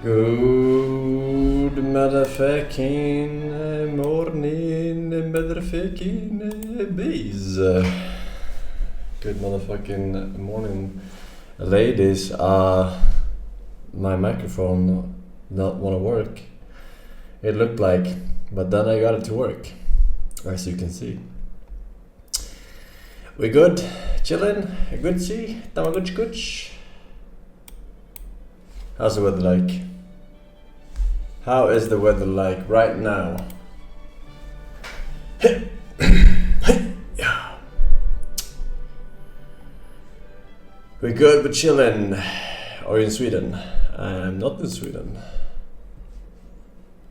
Good motherfucking morning, motherfucking bees. Good motherfucking morning, ladies. My microphone not wanna work. It looked like, but then I got it to work, as you can see. We good, chillin', good see, Tamagotchi. How's the weather like? How is the weather like right now? We good but chillin'. Are you in Sweden? I am not in Sweden.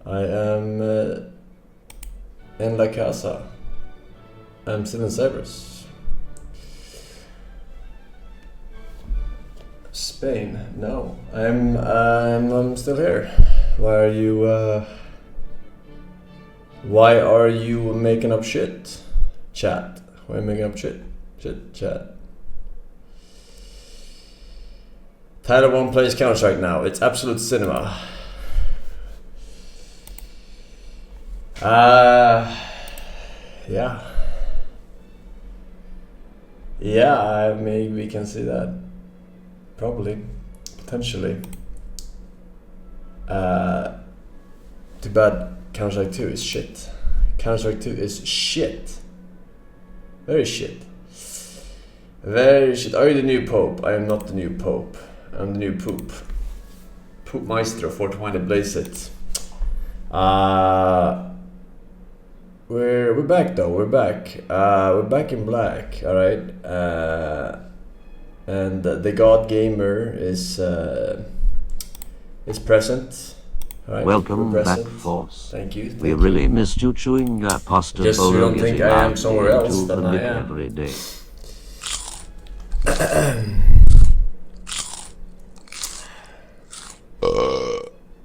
I am in La Casa. I'm still in Cyprus. Spain? No. I'm still here. Why are you making up shit? Chat. Why are you making up shit? Chat. Tyler won't play Counter-Strike now. It's absolute cinema. Yeah. Yeah, maybe we can see that. Probably. Potentially. Too bad Counter-Strike 2 is shit. Counter-Strike 2 is shit. Very shit. Very shit. Are you the new Pope? I am not the new Pope. I'm the new Poop. Poop Maestro, 420 blaze it. We're back though. We're back. We're back in black. All right. And the God Gamer is present. Right. Welcome back, Force. Thank you. We really missed you chewing pasta. Just so you don't think I am somewhere else than I am. Every day.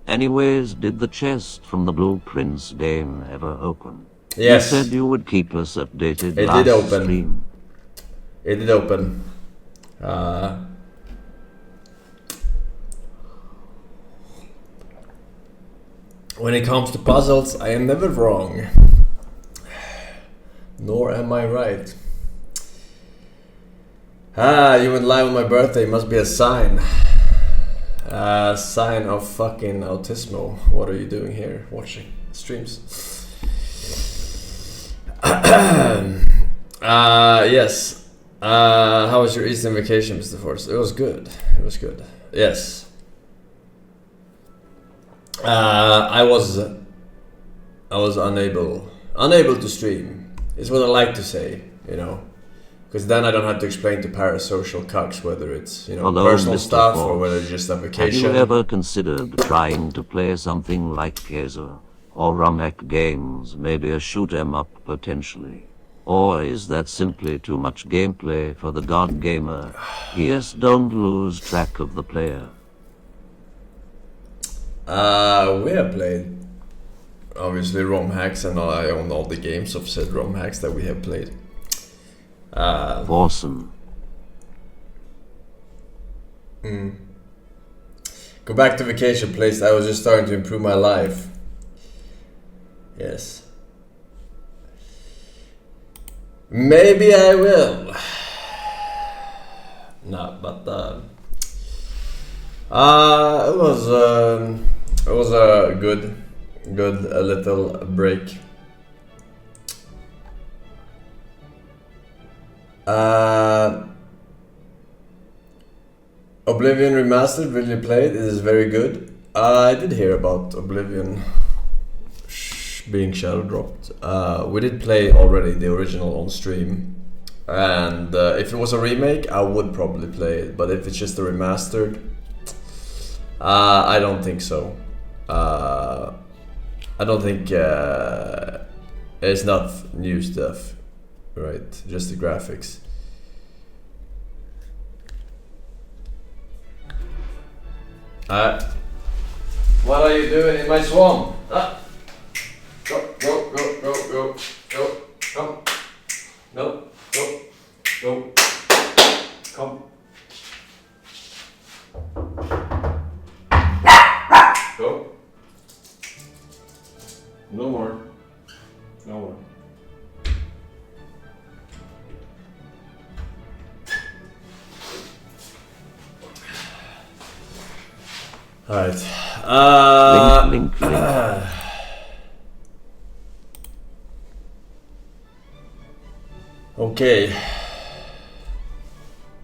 Anyways, did the chest from the Blueprints game ever open? Yes. You said you would keep us updated. It last did open. Stream. It did open. When it comes to puzzles, I am never wrong. Nor am I right. You went live on my birthday. Must be a sign. Sign of fucking autismo. What are you doing here? Watching streams. Yes. How was your Eastern vacation, Mr. Force? It was good. It was good. Yes. I was unable to stream. Is what I like to say, you know, because then I don't have to explain to parasocial cucks whether it's, you know, Hello, personal Mr. stuff Force. or whether it's just a vacation. Have you ever considered trying to play something like Kaiser or Rumek games, maybe a shoot 'em up potentially? Or is that simply too much gameplay for the God Gamer? Yes, don't lose track of the player. We have played obviously ROM hacks, and I own all the games of said ROM hacks that we have played. Forsen. Go back to vacation place. I was just starting to improve my life. Yes. Maybe I will. No, but it was a good little break. Oblivion Remastered, will you play it? It is very good. I did hear about Oblivion being shadow dropped. We did play already the original on stream, and if it was a remake, I would probably play it. But if it's just a remastered, I don't think so. I don't think it's not new stuff, right? Just the graphics. What are you doing in my swamp? Go, come. No, go, come. Alright. Link. Okay.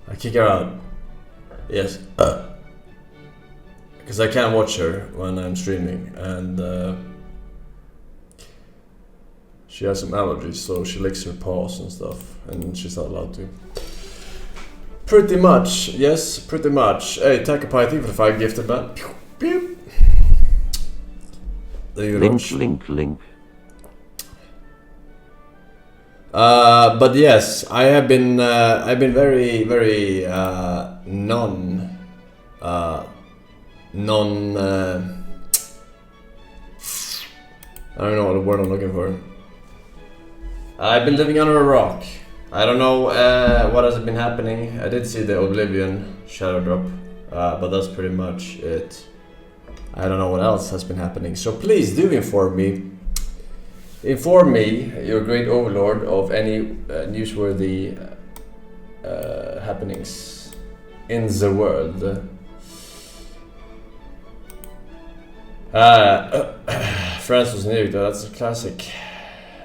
I kick her out. Yes. Because I can't watch her when I'm streaming, and she has some allergies, so she licks her paws and stuff, and she's not allowed to. Pretty much, yes, pretty much. Hey, Takapie, thank you for the 5 gifted, man. Pew, pew. There you go. Link. But yes, I've been very non I don't know what word I'm looking for. I've been living under a rock. I don't know what has been happening. I did see the Oblivion shadow drop, but that's pretty much it. I don't know what else has been happening. So please do inform me. Inform me, your great overlord, of any newsworthy happenings in the world. France was new, though. That's a classic.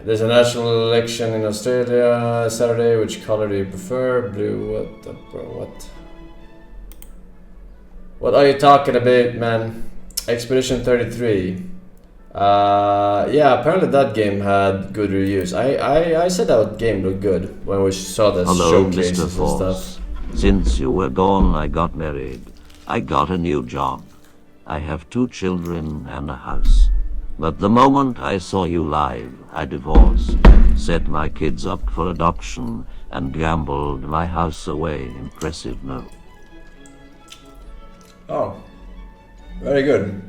There's a national election in Australia Saturday. Which color do you prefer? Blue? What? What are you talking about, man? Expedition 33. Yeah, apparently that game had good reviews. I said that game looked good when we saw the showcases and stuff. Since you were gone, I got married. I got a new job. I have 2 children and a house. But the moment I saw you live, I divorced, set my kids up for adoption, and gambled my house away. Impressive, no? Oh, very good.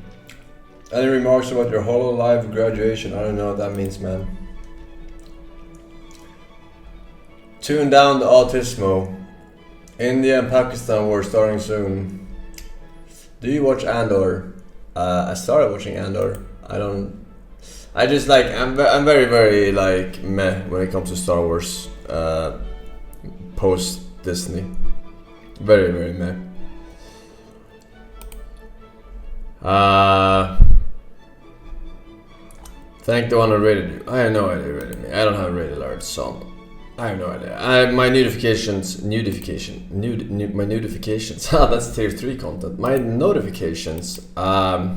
Any remarks about your HoloLive graduation? I don't know what that means, man. Tune down the autismo. India and Pakistan war starting soon. Do you watch Andor? I started watching Andor. I just like, I'm very like meh when it comes to Star Wars. Post Disney. Very meh. Thank the one who rated you. I have no idea who rated me. I don't have a rated large song. I have no idea. My notifications. My notifications. That's tier 3 content. My notifications are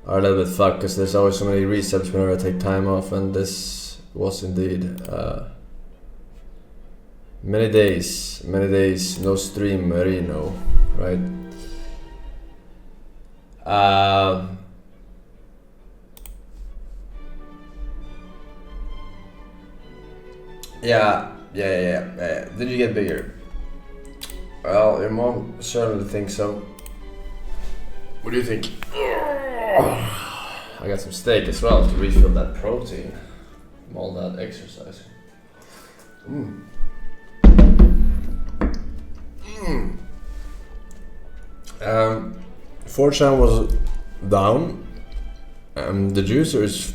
a little bit fucked because there's always so many resubs whenever I take time off, and this was indeed many days no stream, Marino, right? Yeah. Did you get bigger? Well, your mom certainly thinks so. What do you think? I got some steak as well to refill that protein from all that exercise. Forsen was down. The juicer is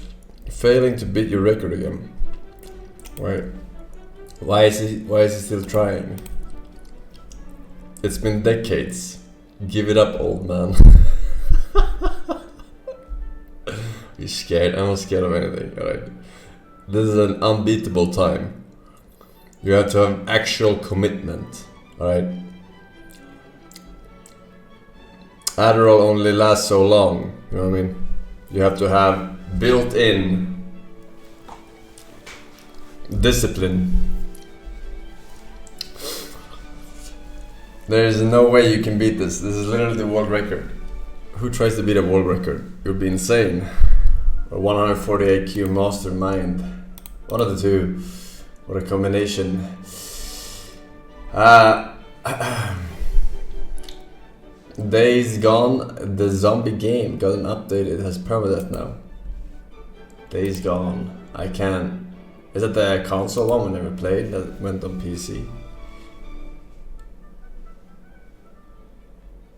failing to beat your record again. Right. Why is he still trying? It's been decades. Give it up, old man. You're scared? I'm not scared of anything, alright? This is an unbeatable time. You have to have actual commitment, alright? Adderall only lasts so long, you know what I mean? You have to have built-in discipline. There is no way you can beat this. This is literally the world record. Who tries to beat a world record? You'd be insane. A 140 IQ mastermind. One of the two. What a combination. Days Gone, the zombie game got an update. It has permadeath now. Days Gone. I can't. Is that the console one we never played that went on PC?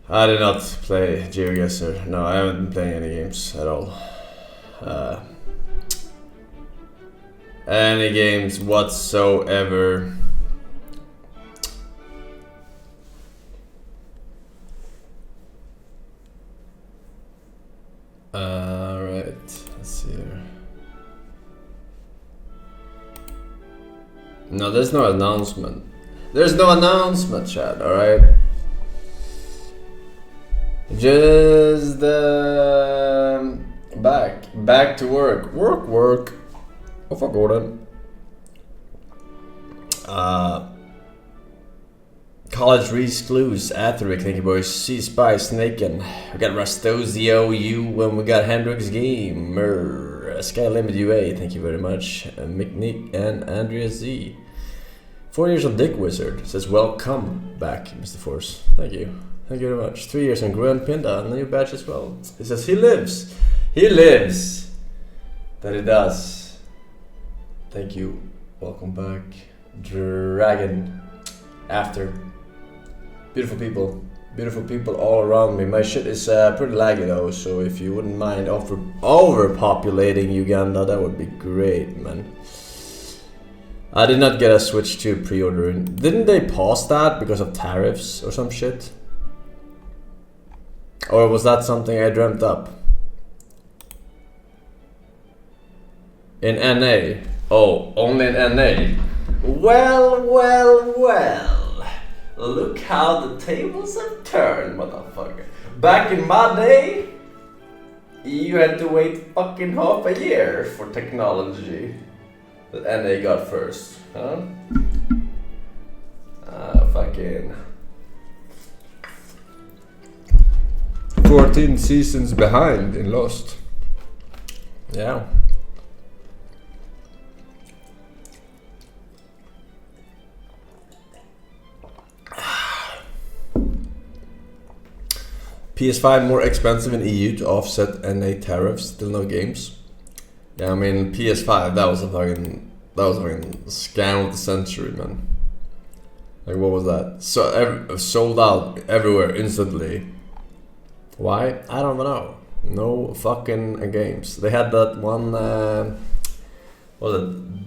I did not play GeoGuessr. No, I haven't been playing any games at all. Any games whatsoever. Right. Let's see here. No, there's no announcement. There's no announcement, chat. All right. Just back to work. Work. Oh fuck, Gordon. College Recluse, Atheric, thank you boys. C-Spy, Snaken. We got Rastozio, and we got Hendrix Gamer. Sky Limit UA, thank you very much. McNick and Andrea Z. 4 years on Dick Wizard says welcome back, Mr. Force. Thank you. Thank you very much. 3 years on Gruen Pinda, and a new badge as well. He says he lives. He lives. That he does. Thank you. Welcome back. Dragon. After. Beautiful people all around me. My shit is pretty laggy though, so if you wouldn't mind overpopulating Uganda, that would be great, man. I did not get a Switch 2 pre-ordering. Didn't they pause that because of tariffs or some shit? Or was that something I dreamt up? In NA? Oh, only in NA? Well. Look how the tables have turned, motherfucker. Back in my day, you had to wait fucking half a year for technology that NA got first, huh? Fucking 14 seasons behind in Lost. Yeah. PS5 more expensive in EU to offset NA tariffs. Still no games. Yeah, I mean PS5. That was a fucking scam of the century, man. Like what was that? So sold out everywhere instantly. Why? I don't know. No fucking games. They had that one. What was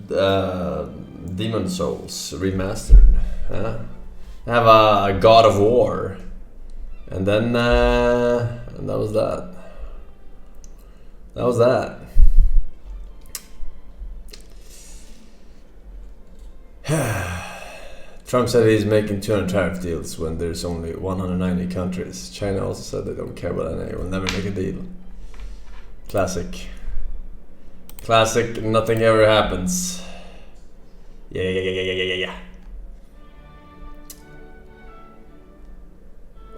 it? Demon Souls remastered. They have a God of War. And then, and that was that. That was that. Trump said he's making 200 tariff deals when there's only 190 countries. China also said they don't care about NA, will never make a deal. Classic. Classic, nothing ever happens. Yeah.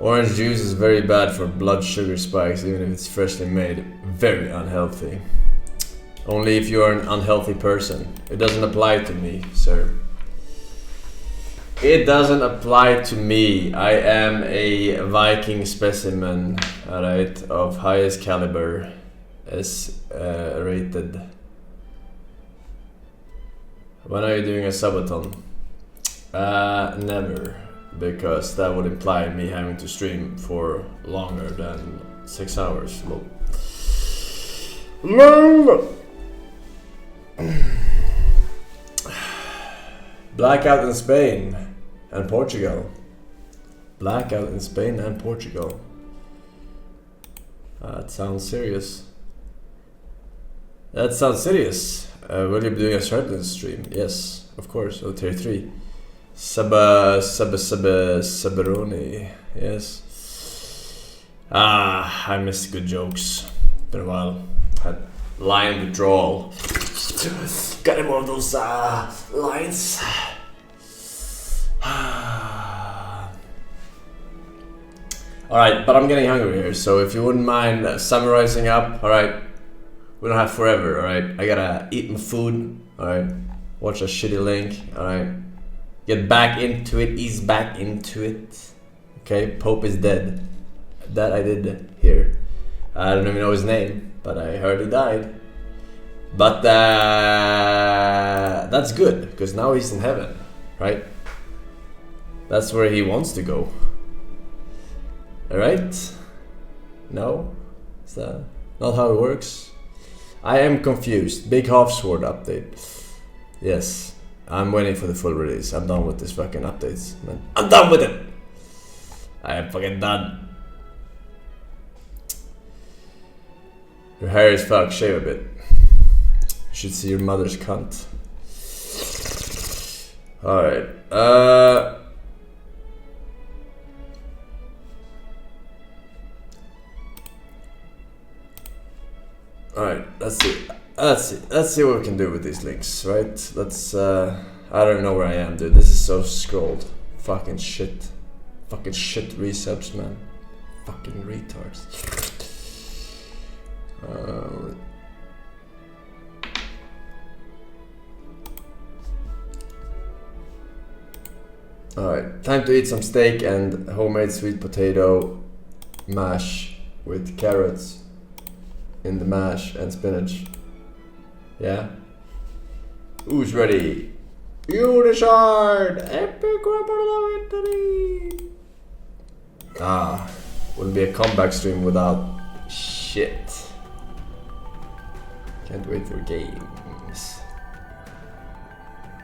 Orange juice is very bad for blood sugar spikes, even if it's freshly made. Very unhealthy. Only if you are an unhealthy person. It doesn't apply to me, sir. It doesn't apply to me. I am a Viking specimen, alright, of highest caliber, as rated. When are you doing a subathon? Never. Because that would imply me having to stream for longer than 6 hours. Blackout in Spain and Portugal. Blackout in Spain and Portugal. That sounds serious. That sounds serious. Will you be doing a certain stream? Yes, of course. Oh, tier 3. Sabaroni, yes. I missed good jokes. Been a while. Had line withdrawal. Got any more of those lines? Alright, but I'm getting hungry here, so if you wouldn't mind summarizing up, alright. We don't have forever, alright. I gotta eat my food, alright. Watch a shitty link, alright. Get back into it, ease back into it. Okay, Pope is dead. That I did hear. I don't even know his name, but I heard he died. But that's good, because now he's in heaven, right? That's where he wants to go. Alright? No? Is that not how it works? I am confused. Big half sword update. Yes. I'm waiting for the full release. I'm done with this fucking updates, man. I'm done with it! I am fucking done. Your hair is fucked, shave a bit. You should see your mother's cunt. Alright, alright, let's see what we can do with these links, right? I don't know where I am, dude. This is so scrolled. Fucking shit resubs, man. Fucking retards. Alright, time to eat some steak and homemade sweet potato mash with carrots in the mash and spinach. Yeah? Who's ready? Unishard! Epic Rumble of Victory! Wouldn't be a comeback stream without shit. Can't wait for games.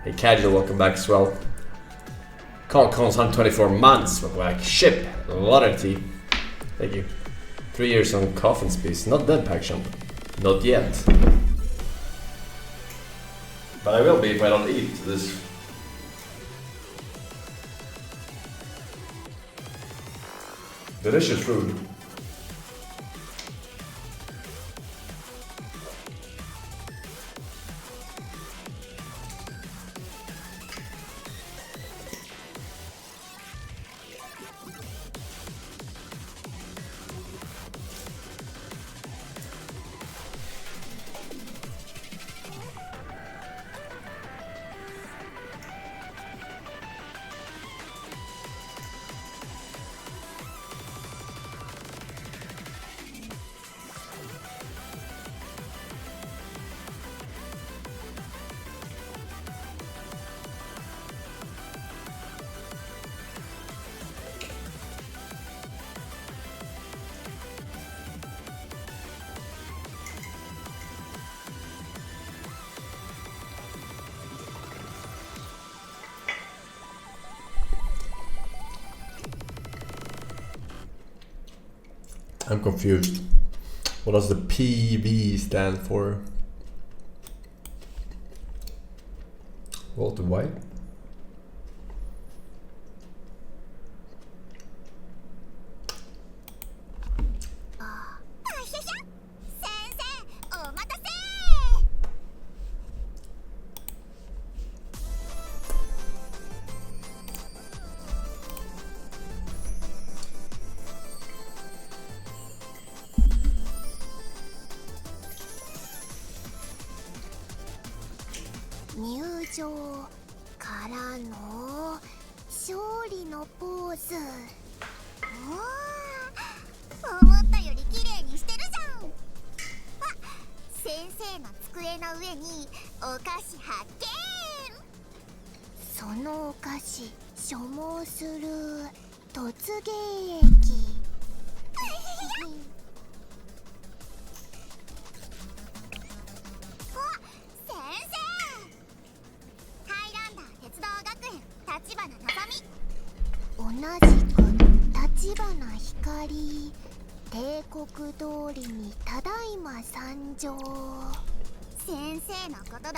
Hey Casual, welcome back as well. Call Cons 124 months, welcome back. Ship, Lotterty. Thank you. 3 years on Coffin Space, not dead Pack Jump. Not yet. But I will be if I don't eat this. Delicious food. I'm confused. What does the PV stand for? Walter White?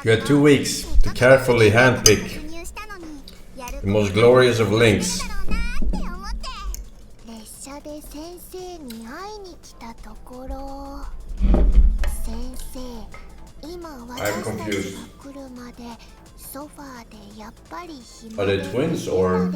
You had 2 weeks to carefully handpick the most glorious of links. I'm confused. Are they twins or?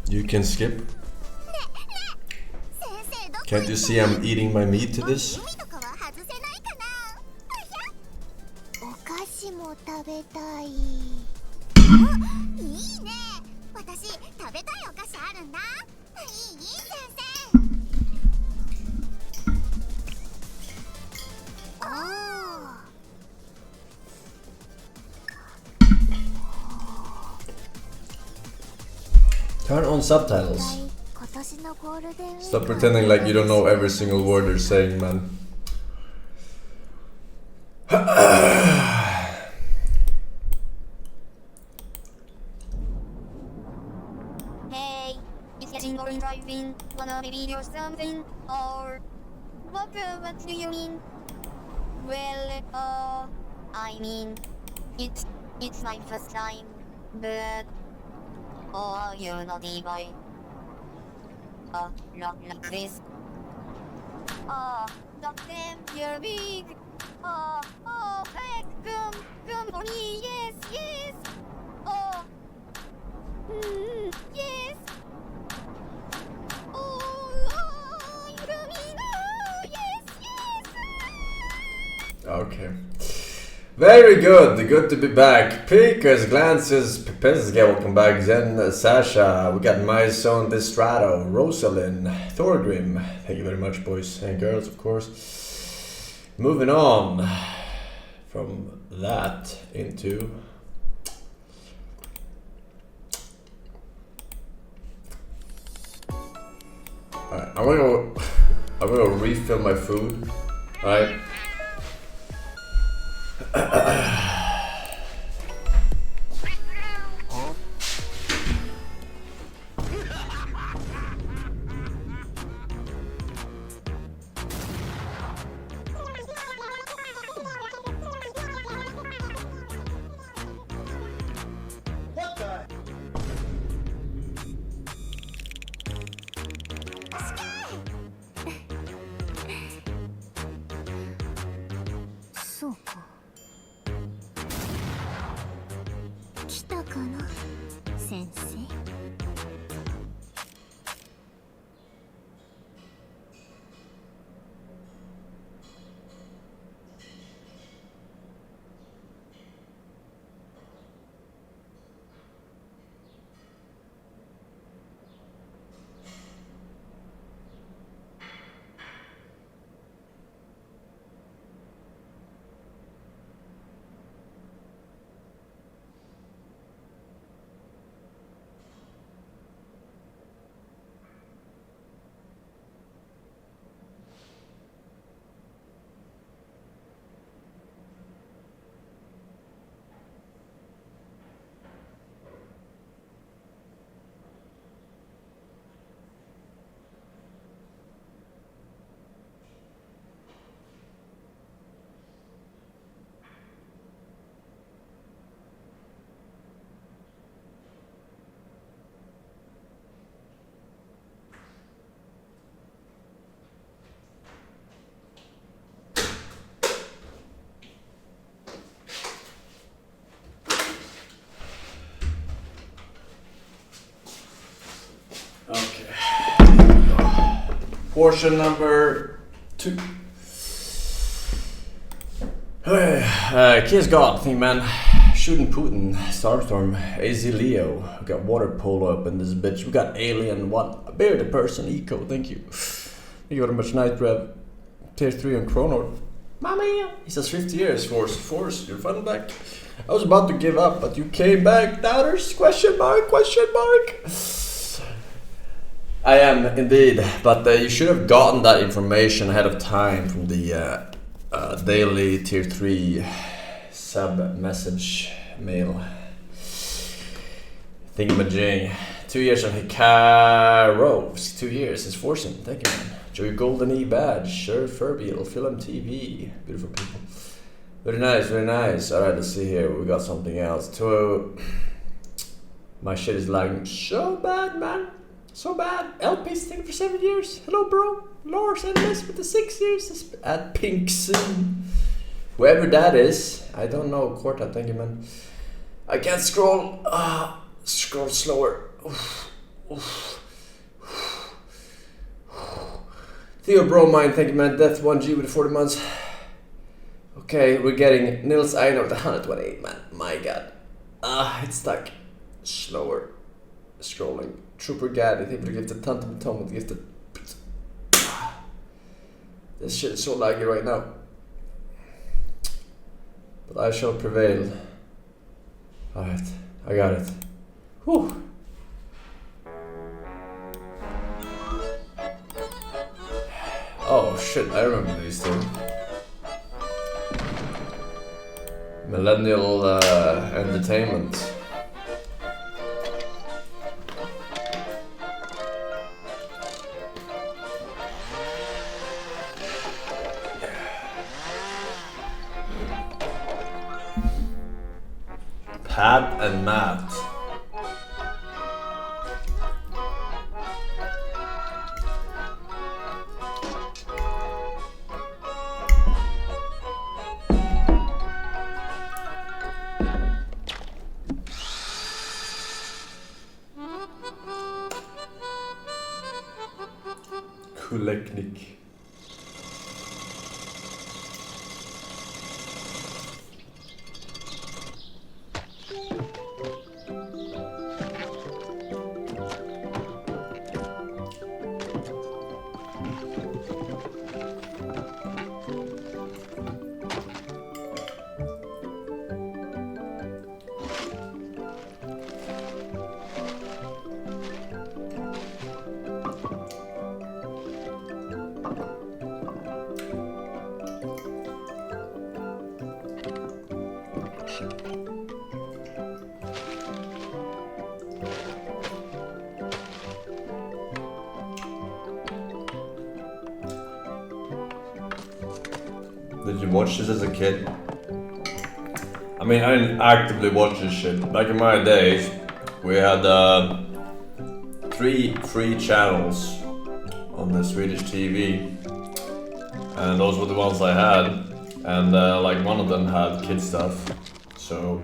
You can skip. Can't you see I'm eating my meat to this? お菓子も食べたい。いいね。私食べたいお菓子あるんだ。いい先生。Turn on subtitles. Stop pretending like you don't know every single word they're saying, man. Hey, it's getting boring driving. Wanna maybe or something? Or what do you mean? Well, I mean, it's my first time, but oh, you're naughty boy. Not like this. Not them, you're big. Heck, come for me, yes. Yes. You do me, yes. Okay. Very good. Good to be back. Pickers, glances, Pepes, welcome back. Zen, Sasha. We got My Son Distrato, Rosalind, Thorgrim. Thank you very much, boys and girls, of course. Moving on from that into alright, I'm gonna refill my food. Alright. Portion number 2. Kiss God, thing man. Shooting Putin, Starstorm, AZ Leo. We got water polo up in this bitch. We got Alien 1, a bearded person, Eco, thank you. Thank you very much, Night Rev. Tier 3 on Chrono. Mamma, he says 50 years, Force, you're finally back. I was about to give up, but you came back, doubters? Question mark? I am indeed, but you should have gotten that information ahead of time from the daily tier 3 sub message mail. Thingamajig. 2 years on Hikaros. 2 years is Forsen. Thank you, man. Enjoy your golden E badge. Sure, Furby, it'll film TV. Beautiful people. Very nice, very nice. Alright, let's see here. We got something else. My shit is lagging so bad, man. So bad. LP's thank you for 7 years. Hello, bro. Lars and Miss with the 6 years. At Pinkson. Whoever that is. I don't know. Corta, thank you, man. I can't scroll. Scroll slower. Theo Bromine, thank you man. Death 1G with 40 months. Okay, we're getting Nils Einar with 128, man. My god. It's stuck. Slower. Scrolling. Trooper Gaddy, thank you for the gifted. Tantum Tom with the gifted. This shit is so laggy right now. But I shall prevail. Alright, I got it. Whew. Oh shit, I remember these two. Millennial Entertainment. Pat and Matt. Kuleknik. Did you watch this as a kid? I mean, I didn't actively watch this shit. Back in my days, we had 3 free channels on the Swedish TV. And those were the ones I had. And like one of them had kid stuff. So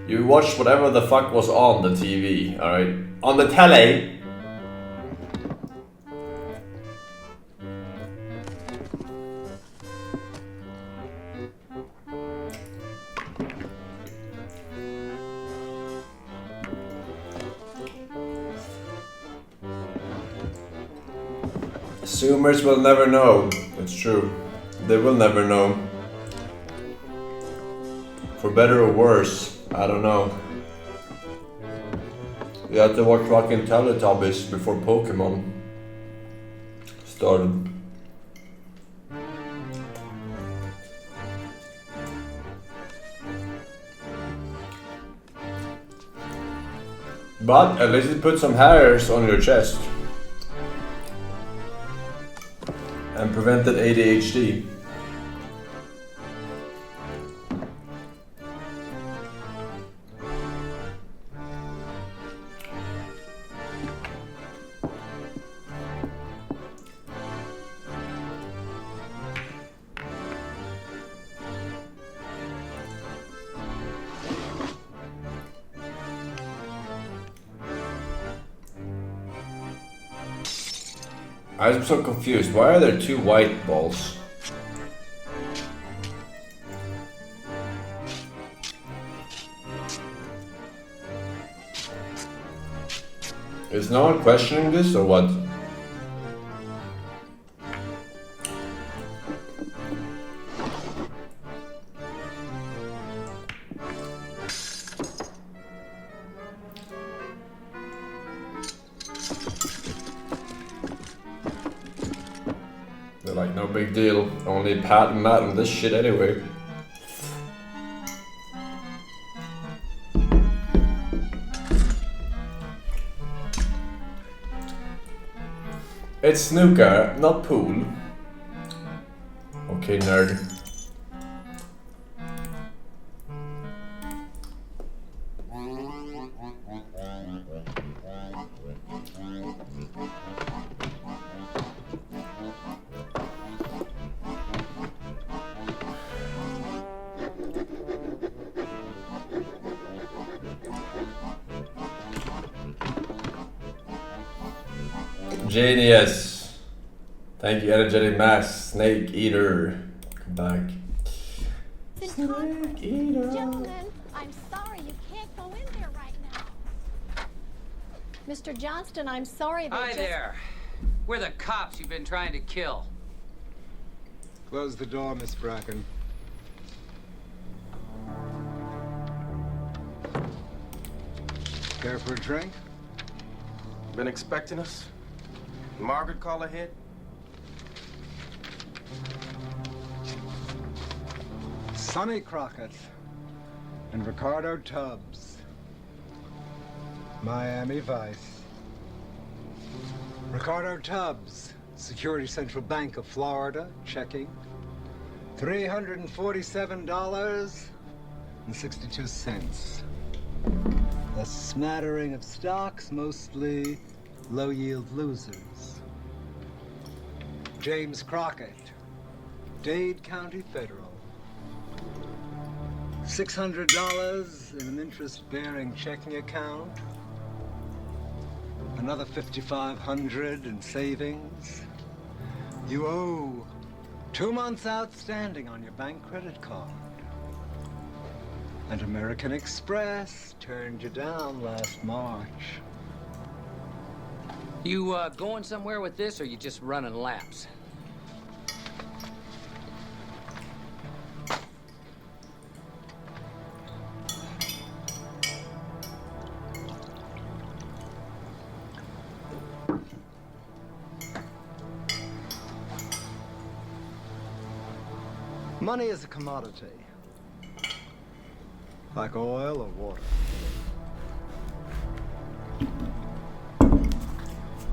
you watched whatever the fuck was on the TV, alright? On the telly. Zoomers will never know. It's true. They will never know. For better or worse, I don't know. You had to watch fucking Teletubbies before Pokemon started. But at least it put some hairs on your chest. And prevented ADHD. I'm so confused. Why are there 2 white balls? Is no one questioning this or what? They're like, no big deal. Only Pat and Matt on this shit anyway. It's snooker, not pool. Okay, nerd. Genius. Thank you, Energetic Mass, Snake Eater. Come back. Snake Eater. Gentlemen, I'm sorry you can't go in there right now. Mr. Johnston, I'm sorry, but Hi there. We're the cops you've been trying to kill. Close the door, Miss Bracken. Care for a drink? Been expecting us? Margaret call ahead? Sonny Crockett and Ricardo Tubbs. Miami Vice. Ricardo Tubbs, Security Central Bank of Florida, checking. $347.62. A smattering of stocks, mostly low-yield losers. James Crockett, Dade County Federal. $600 in an interest-bearing checking account. Another $5,500 in savings. You owe 2 months outstanding on your bank credit card. And American Express turned you down last March. You going somewhere with this, or you just running laps? Money is a commodity, like oil or water.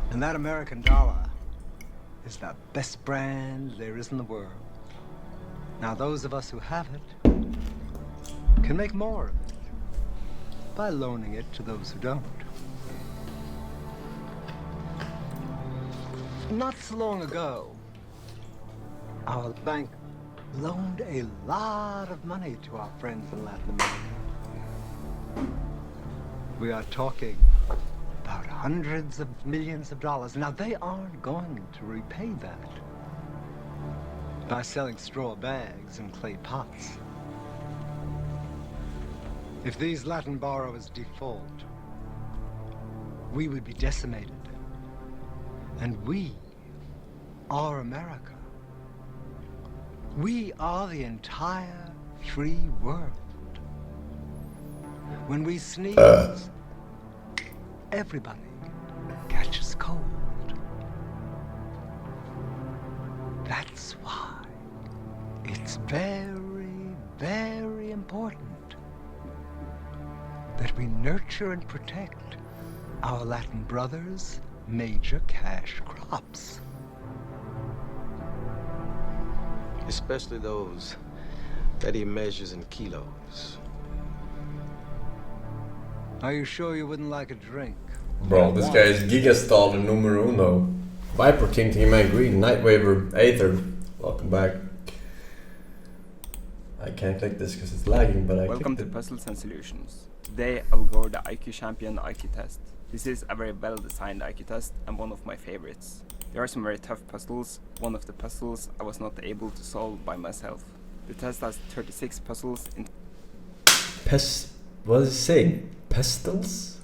And that American dollar is the best brand there is in the world. Now, those of us who have it can make more of it by loaning it to those who don't. Not so long ago, our bank loaned a lot of money to our friends in Latin America. We are talking about hundreds of millions of dollars. Now, they aren't going to repay that by selling straw bags and clay pots. If these Latin borrowers default, we would be decimated. And we are America. We are the entire free world. When we sneeze, everybody catches cold. That's why it's very, very important that we nurture and protect our Latin brothers' major cash crops. Especially those that he measures in kilos. Are you sure you wouldn't like a drink? Bro, this guy is Gigastaller numero uno. Viper King, T-Man Green, Nightwaver, Aether. Welcome back. I can't click this because it's lagging, but I Welcome to clicked it. Puzzles and Solutions. Today I will go over the IQ Champion IQ test. This is a very well designed IQ test and one of my favorites. There are some very tough puzzles. One of the puzzles I was not able to solve by myself. The test has 36 puzzles in What is it saying? Pestles?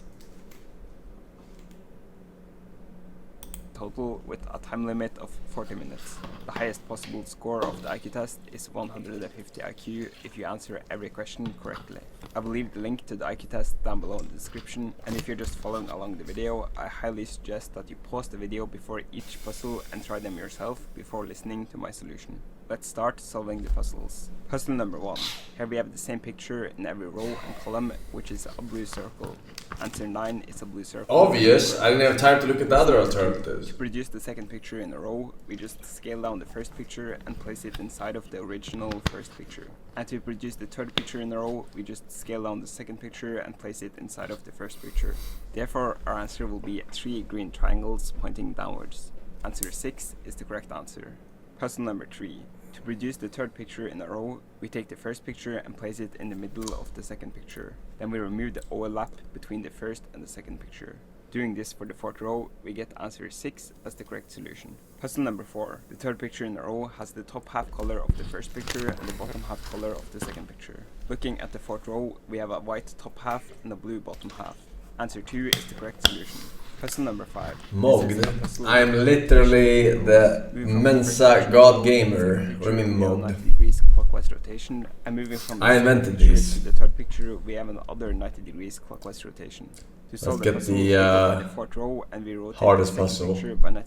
total with a time limit of 40 minutes. The highest possible score of the IQ test is 150 IQ if you answer every question correctly. I will leave the link to the IQ test down below in the description, and if you're just following along the video, I highly suggest that you pause the video before each puzzle and try them yourself before listening to my solution. Let's start solving the puzzles. Puzzle number 1. Here we have the same picture in every row and column, which is a blue circle. Answer 9 is a blue circle. Obvious, I didn't have time to look at the other alternatives. To produce the second picture in a row, we just scale down the first picture and place it inside of the original first picture. And to produce the third picture in a row, we just scale down the second picture and place it inside of the first picture. Therefore, our answer will be 3 green triangles pointing downwards. Answer 6 is the correct answer. Puzzle number 3. To produce the third picture in a row, we take the first picture and place it in the middle of the second picture. Then we remove the overlap between the first and the second picture. Doing this for the fourth row, we get answer 6 as the correct solution. Puzzle number 4. The third picture in a row has the top half color of the first picture and the bottom half color of the second picture. Looking at the fourth row, we have a white top half and a blue bottom half. Answer 2 is the correct solution. Puzzle number 5. Mogged. I'm literally the Mensa God Gamer. What do you mean mogged? 90 degrees clockwise rotation, and moving from the I invented picture these. to the third picture, we have another 90 degrees clockwise rotation. To solve the get puzzle, the, we go by the fourth row and we rotate hardest the second puzzle. picture by a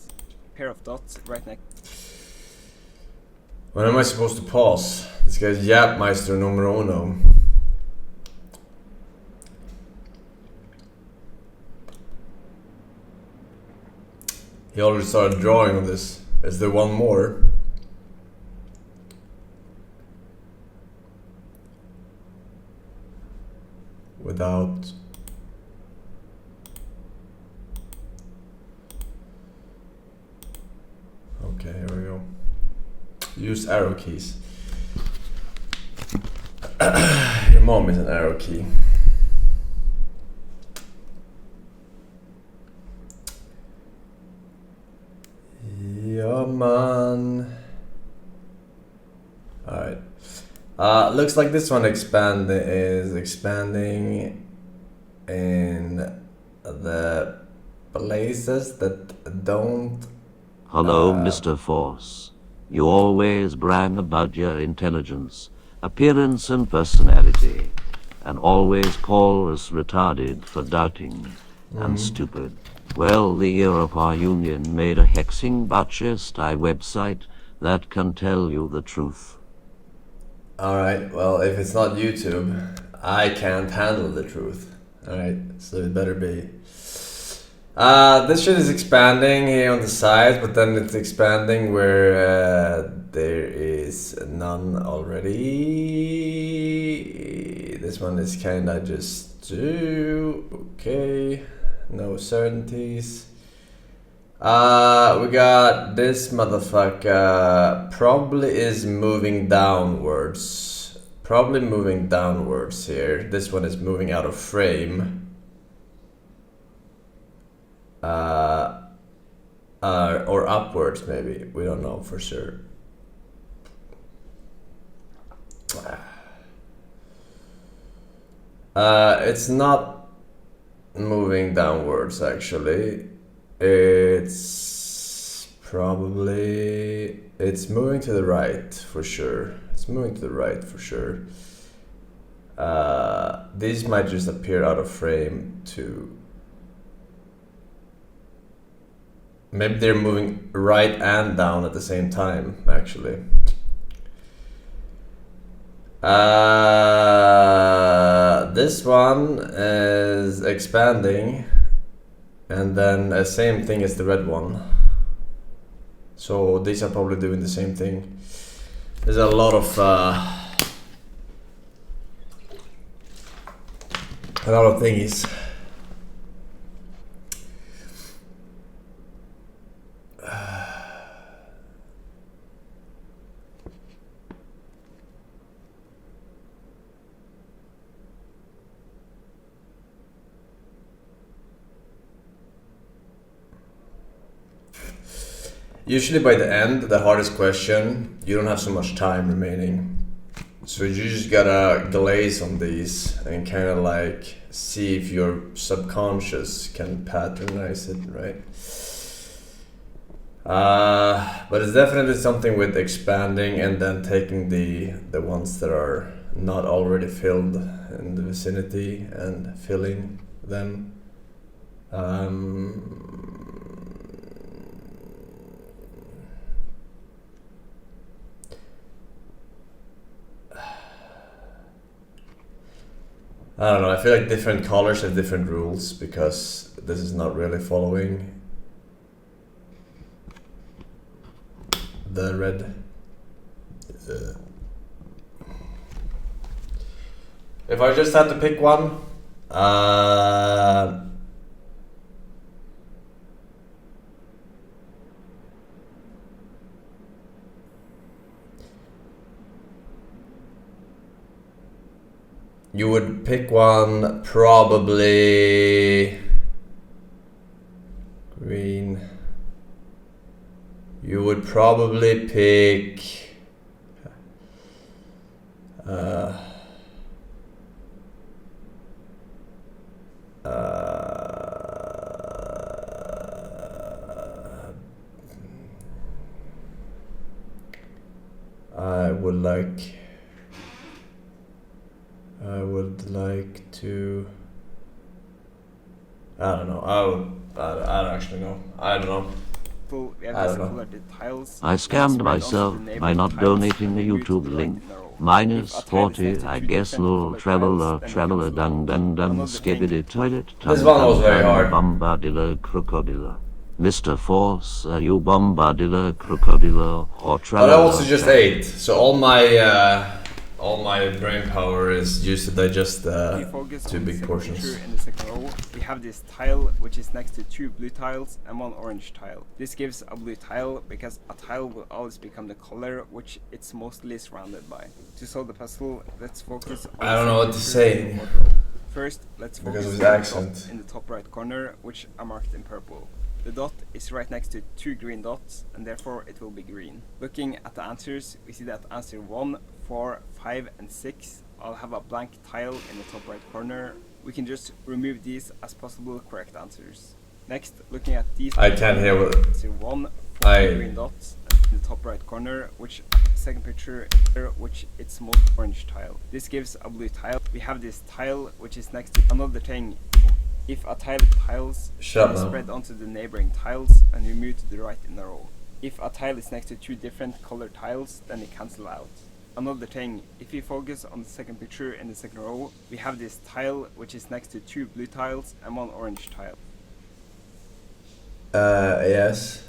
pair of dots right next. When am I supposed to pause? This guy's Yapmeister numero uno. He already started drawing on this. Is there one more? Without... Okay, here we go. Use arrow keys. Your mom is an arrow key. Yeah, man. Alright. Looks like this one is expanding in the places that don't. Hello, Mr. Force. You always brag about your intelligence, appearance and personality, and always call us retarded for doubting and stupid. Well, the Europa Union made a hexing Bacchestai website that can tell you the truth. Alright, well, if it's not YouTube, I can't handle the truth. Alright, so it better be. This shit is expanding here on the sides, but then it's expanding where there is none already. This one is kinda just okay, no certainties. We got this motherfucker probably is moving downwards. Probably moving downwards here. This one is moving out of frame. Or upwards maybe, we don't know for sure. It's not moving downwards actually. It's probably, it's moving to the right for sure. It's moving to the right for sure. These might just appear out of frame too. Maybe they're moving right and down at the same time, actually. This one is expanding, and then the same thing as the red one. So these are probably doing the same thing. There's a lot of thingies. Usually by the end, the hardest question, you don't have so much time remaining. So you just gotta glaze on these and kind of like see if your subconscious can patternize it, right? But it's definitely something with expanding and then taking the ones that are not already filled in the vicinity and filling them. I don't know, I feel like different colors have different rules because this is not really following the red. If I just had to pick one, you would pick one probably you would probably pick I would like to. I don't know. I don't actually know. I don't know. We have I don't these know. colored tiles. I scammed myself by not donating the YouTube link. Minus 40, I guess, lol, traveler, dung, skibbity, toilet, This one was very hard. bombardilla, crocodilla. Mr. Force, are you bombardilla, crocodilla, or But traveler? I also just ate, so all my brain power is used to digest If you focus two on the big second portions. picture in the second row, we have this tile which is next to two blue tiles and one orange tile. This gives a blue tile because a tile will always become the color which it's mostly surrounded by. To solve the puzzle, let's focus on I don't know what to say. First, let's Because focus of on his the dot accent. in the top right corner, which are marked in purple. The dot is right next to two green dots, and therefore it will be green. Looking at the answers, we see that answer 1, 4, 5, and 6 all have a blank tile in the top right corner. We can just remove these as possible correct answers. Next, looking at these, I can't hear what. answer 1, 4 I- green dots in the top right corner, which second picture, which it's most orange tile. This gives a blue tile. We have this tile which is next to another thing. If a tile tiles Shut is up. spread onto the neighboring tiles and you move to the right in a row. If a tile is next to two different colored tiles, then they cancel out. Another thing, if you focus on the second picture in the second row, we have this tile which is next to two blue tiles and one orange tile. Yes.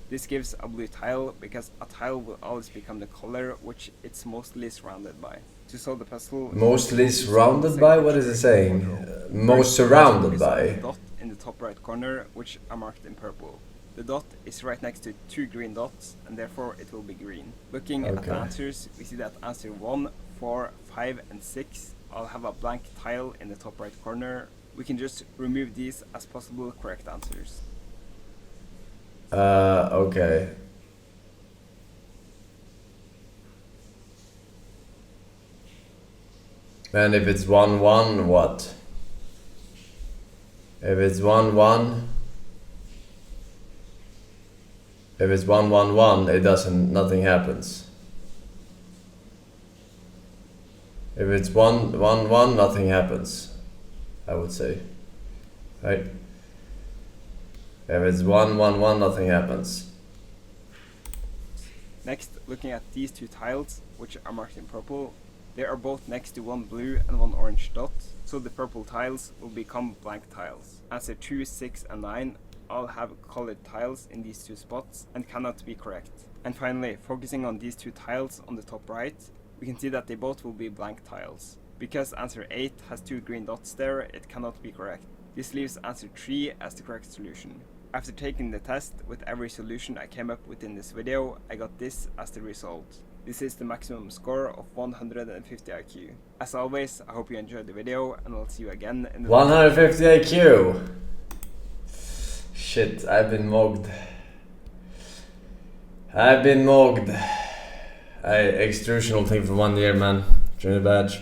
This gives a blue tile because a tile will always become the color which it's mostly surrounded by. To solve the puzzle, Mostly surrounded by? What is it saying? Most surrounded by. The dot in the top right corner, which are marked in purple. The dot is right next to two green dots, and therefore it will be green. Looking at the Okay. answers, we see that answer 1, 4, 5, and 6 all have a blank tile in the top right corner. We can just remove these as possible correct answers. Okay. And if it's 1-1, what? If it's 1-1, if it's 1-1-1, it doesn't. Nothing happens. If it's 1-1-1, nothing happens. I would say, right? If it's 1-1-1, nothing happens. Next, looking at these two tiles, which are marked in purple, they are both next to one blue and one orange dot, so the purple tiles will become blank tiles. Answer 2, 6, and 9 all have colored tiles in these two spots and cannot be correct. And finally, focusing on these two tiles on the top right, we can see that they both will be blank tiles. Because answer 8 has two green dots there, it cannot be correct. This leaves answer 3 as the correct solution. After taking the test with every solution I came up with in this video, I got this as the result. This is the maximum score of 150 IQ. As always, I hope you enjoyed the video, and I'll see you again in the 150 IQ. Shit, I've been mugged. I've been mugged. Extrusional thing for 1 year, man. Junior badge.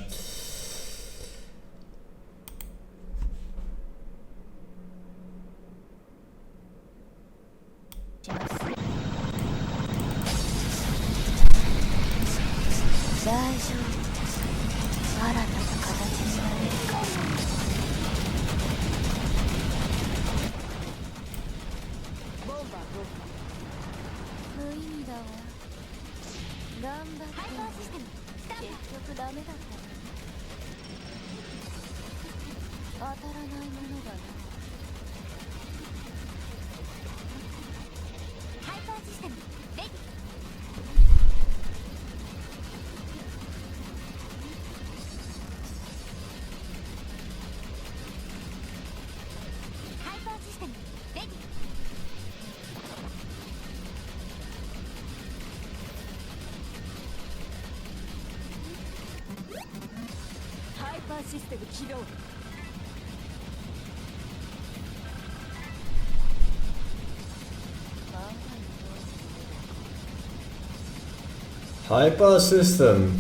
Hyper system.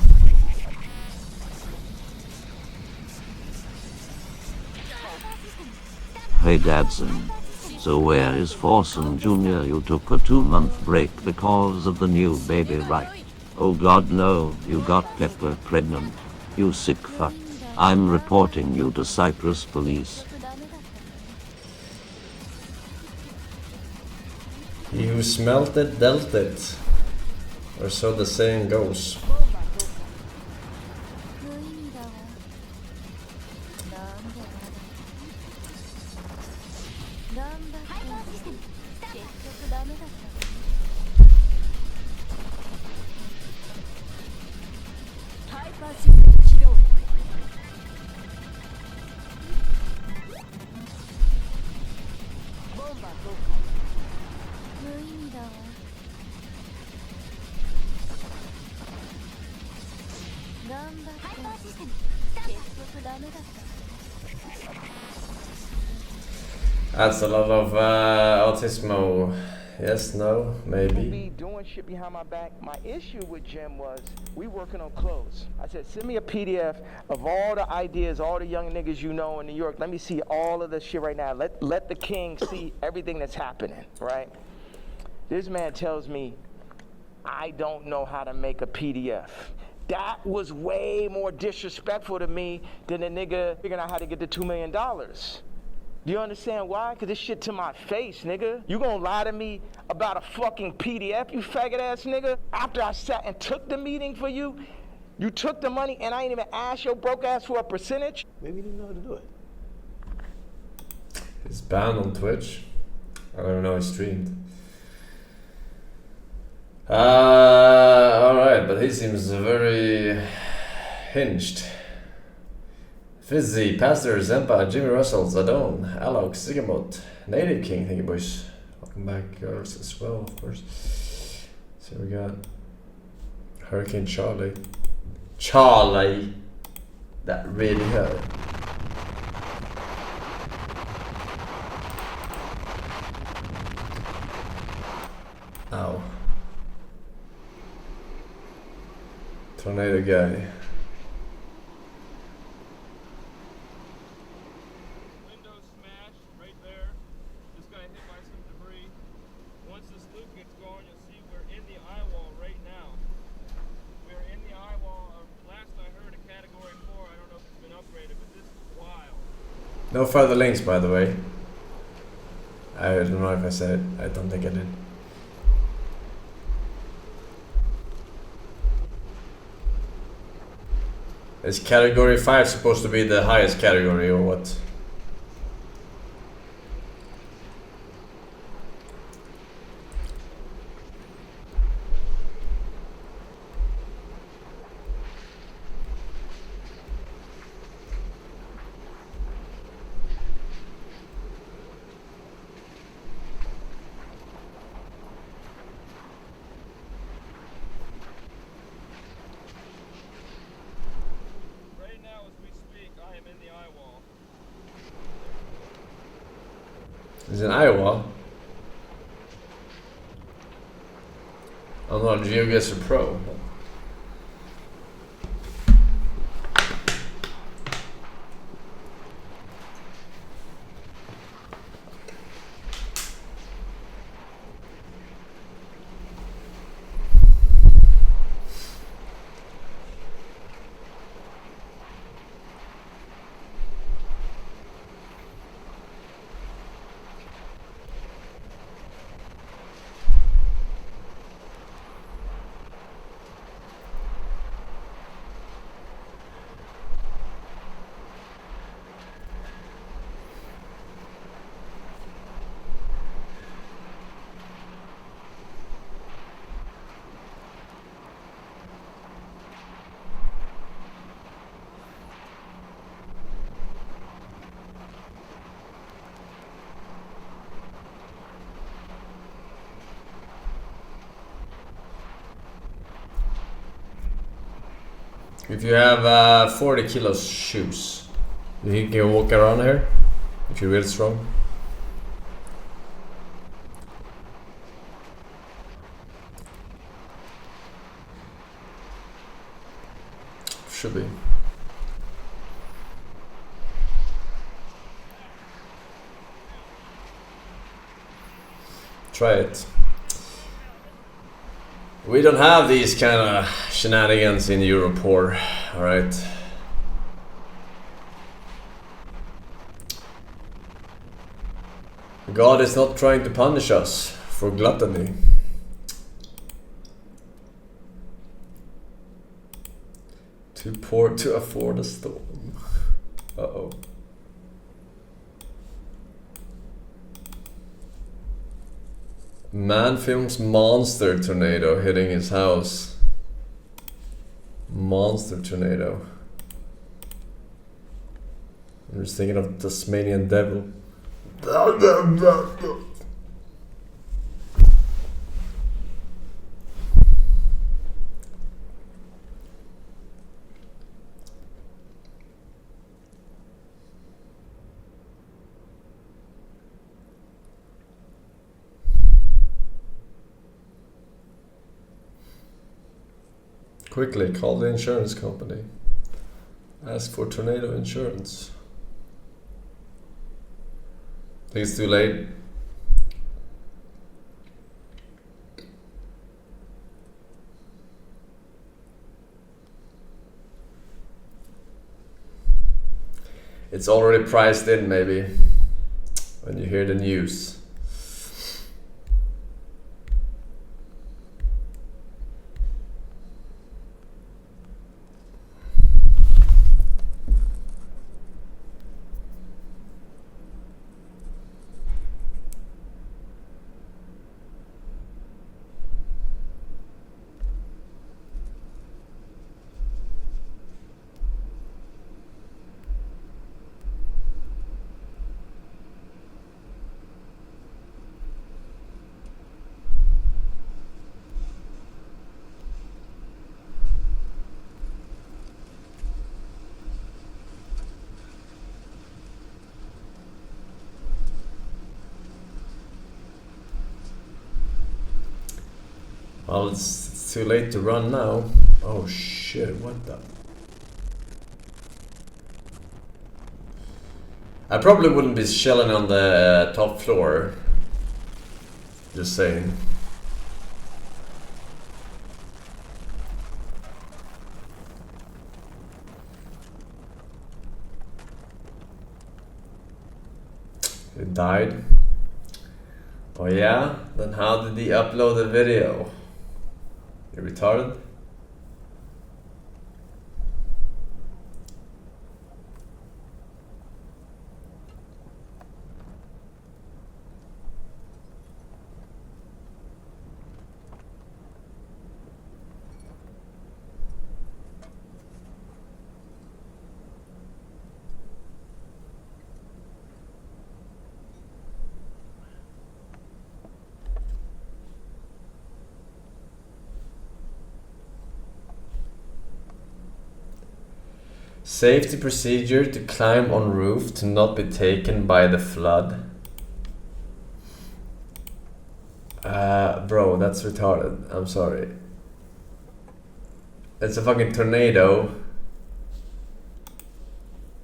Hey Dadson. So where is Forsen Jr.? You took a 2-month break because of the new baby, right? Oh god no, you got Pepper pregnant. You sick fuck. I'm reporting you to Cyprus police. He who smelt it, dealt it. Or so the saying goes. That's a lot of autismo. Yes, no, maybe. Be doing shit behind my back. My issue with Jim was we working on clothes. I said, send me a PDF of all the ideas, all the young niggas you know in New York. Let me see all of this shit right now. Let the king see everything that's happening, right? This man tells me I don't know how to make a PDF. That was way more disrespectful to me than a nigga figuring out how to get the $2 million. Do you understand why? Because this shit to my face, nigga. You gonna lie to me about a fucking PDF, you faggot ass nigga? After I sat and took the meeting for you, you took the money and I ain't even asked your broke ass for a percentage? Maybe you didn't know how to do it. He's banned on Twitch. I don't know, he streamed. Alright, but he seems very hinged. Fizzy, Pastor, Zempa, Jimmy Russell, Zadone, Alok, Sigamot, Native King, thank you boys. Welcome back, girls, as well, of course. So we got Hurricane Charlie. Charlie! That really hurt. Ow. Tornado guy. No further links, by the way. I don't know if I said it. I don't think I did. Is category 5 supposed to be the highest category or what? He's in Iowa. Oh no, GeoGuessr Pro. If you have 40 kilos shoes, you think you can walk around here? If you're really strong? Should be. Try it. We don't have these kind of shenanigans in Europor, alright? God is not trying to punish us for gluttony. Too poor to afford a storm. Uh-oh. Man films monster tornado hitting his house. Monster tornado. I'm just thinking of Tasmanian devil. Quickly, call the insurance company. Ask for tornado insurance. Think it's too late? It's already priced in, maybe, when you hear the news. Well, it's too late to run now. Oh shit, what the? I probably wouldn't be shelling on the top floor. Just saying. It died. Oh yeah? Then how did he upload the video? You retarded? Safety procedure to climb on roof to not be taken by the flood. Bro, that's retarded. I'm sorry. It's a fucking tornado.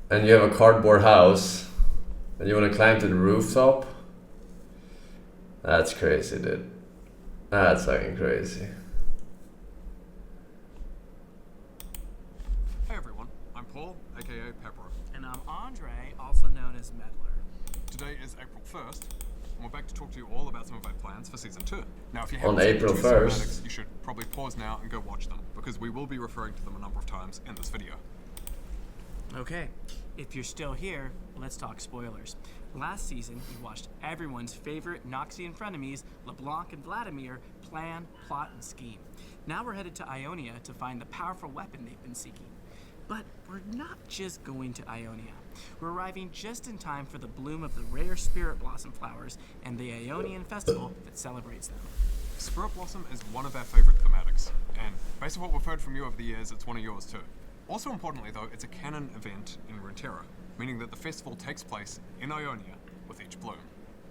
And you have a cardboard house. And you want to climb to the rooftop? That's crazy, dude. That's fucking crazy. Paul, aka Pepper. And I'm Andre, also known as Meddler. Today is April 1st, and we're back to talk to you all about some of our plans for Season 2. Now, if you haven't On seen April the two 1st. cinematics, you should probably pause now and go watch them, because we will be referring to them a number of times in this video. Okay, if you're still here, let's talk spoilers. Last season, we watched everyone's favorite Noxian frenemies, LeBlanc and Vladimir, plan, plot, and scheme. Now we're headed to Ionia to find the powerful weapon they've been seeking. But we're not just going to Ionia. We're arriving just in time for the bloom of the rare spirit blossom flowers and the Ionian festival that celebrates them. Spirit Blossom is one of our favorite thematics, and based on what we've heard from you over the years, it's one of yours too. Also importantly though, it's a canon event in Runeterra, meaning that the festival takes place in Ionia with each bloom.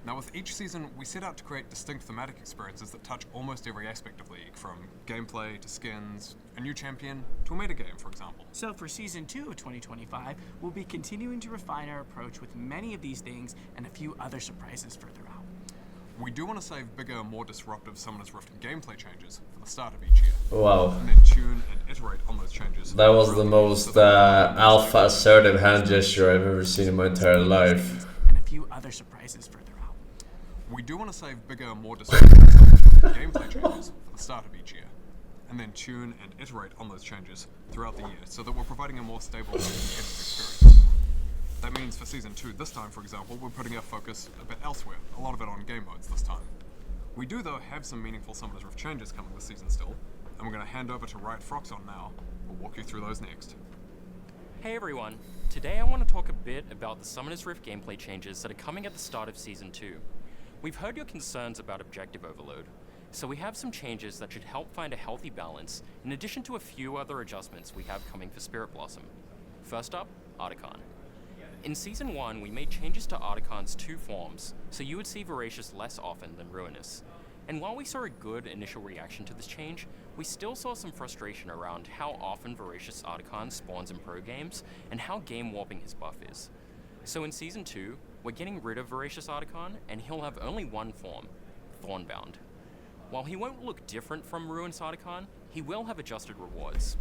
Now with each season, we set out to create distinct thematic experiences that touch almost every aspect of League, from gameplay to skins, a new champion, to a metagame, for example. So for Season 2 of 2025, we'll be continuing to refine our approach with many of these things and a few other surprises further out. We do want to save bigger, more disruptive Summoner's Rift gameplay changes for the start of each year. Wow. And then tune and iterate on those changes. That was the most alpha assertive hand gesture I've ever seen in my entire life. And a few other surprises further out. We do want to save bigger, more disruptive gameplay changes for the start of each year, and then tune and iterate on those changes throughout the year so that we're providing a more stable and competitive experience. That means for Season 2 this time, for example, we're putting our focus a bit elsewhere, a lot of it on game modes this time. We do, though, have some meaningful Summoner's Rift changes coming this season still, and we're going to hand over to Riot Froxon now. We'll walk you through those next. Hey everyone, today I want to talk a bit about the Summoner's Rift gameplay changes that are coming at the start of Season 2. We've heard your concerns about objective overload, so we have some changes that should help find a healthy balance, in addition to a few other adjustments we have coming for Spirit Blossom. First up, Articon. In Season 1, we made changes to Articon's 2 forms, so you would see Voracious less often than Ruinous. And while we saw a good initial reaction to this change, we still saw some frustration around how often Voracious Articon spawns in pro games, and how game warping his buff is. So in Season 2, we're getting rid of Voracious Articon, and he'll have only one form, Thornbound. While he won't look different from Ruinous Articon, he will have adjusted rewards.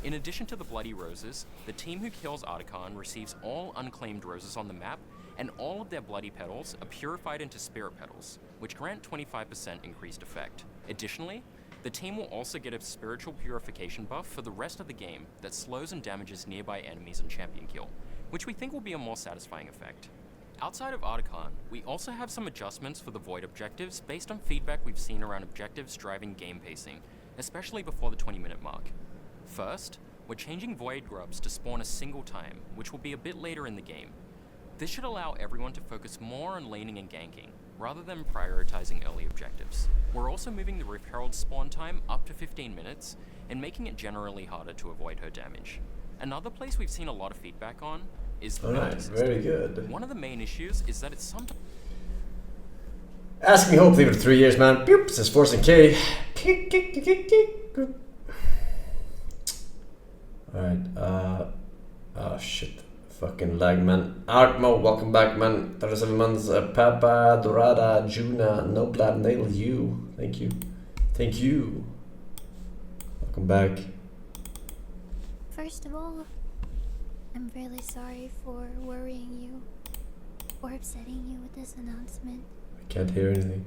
In addition to the Bloody Roses, the team who kills Articon receives all unclaimed roses on the map, and all of their Bloody Petals are purified into Spirit Petals, which grant 25% increased effect. Additionally, the team will also get a spiritual purification buff for the rest of the game that slows and damages nearby enemies and champion kill, which we think will be a more satisfying effect. Outside of Articon, we also have some adjustments for the Void objectives based on feedback we've seen around objectives driving game pacing, especially before the 20-minute mark. First, we're changing Void Grubs to spawn a single time, which will be a bit later in the game. This should allow everyone to focus more on laning and ganking, rather than prioritizing early objectives. We're also moving the Rift Herald's spawn time up to 15 minutes, and making it generally harder to avoid her damage. Another place we've seen a lot of feedback on is the building system. Very good. One of the main issues is that it's sometimes... Ask me hope, leave it 3 years, man. Boop, says Forsen K. Alright, oh shit. Fucking lag, man. Artmo, welcome back, man. 37 months. Papa, Dorada, Juna, No Glad Nail, you. Thank you. Thank you. Welcome back. First of all, I'm really sorry for worrying you or upsetting you with this announcement. I can't hear anything.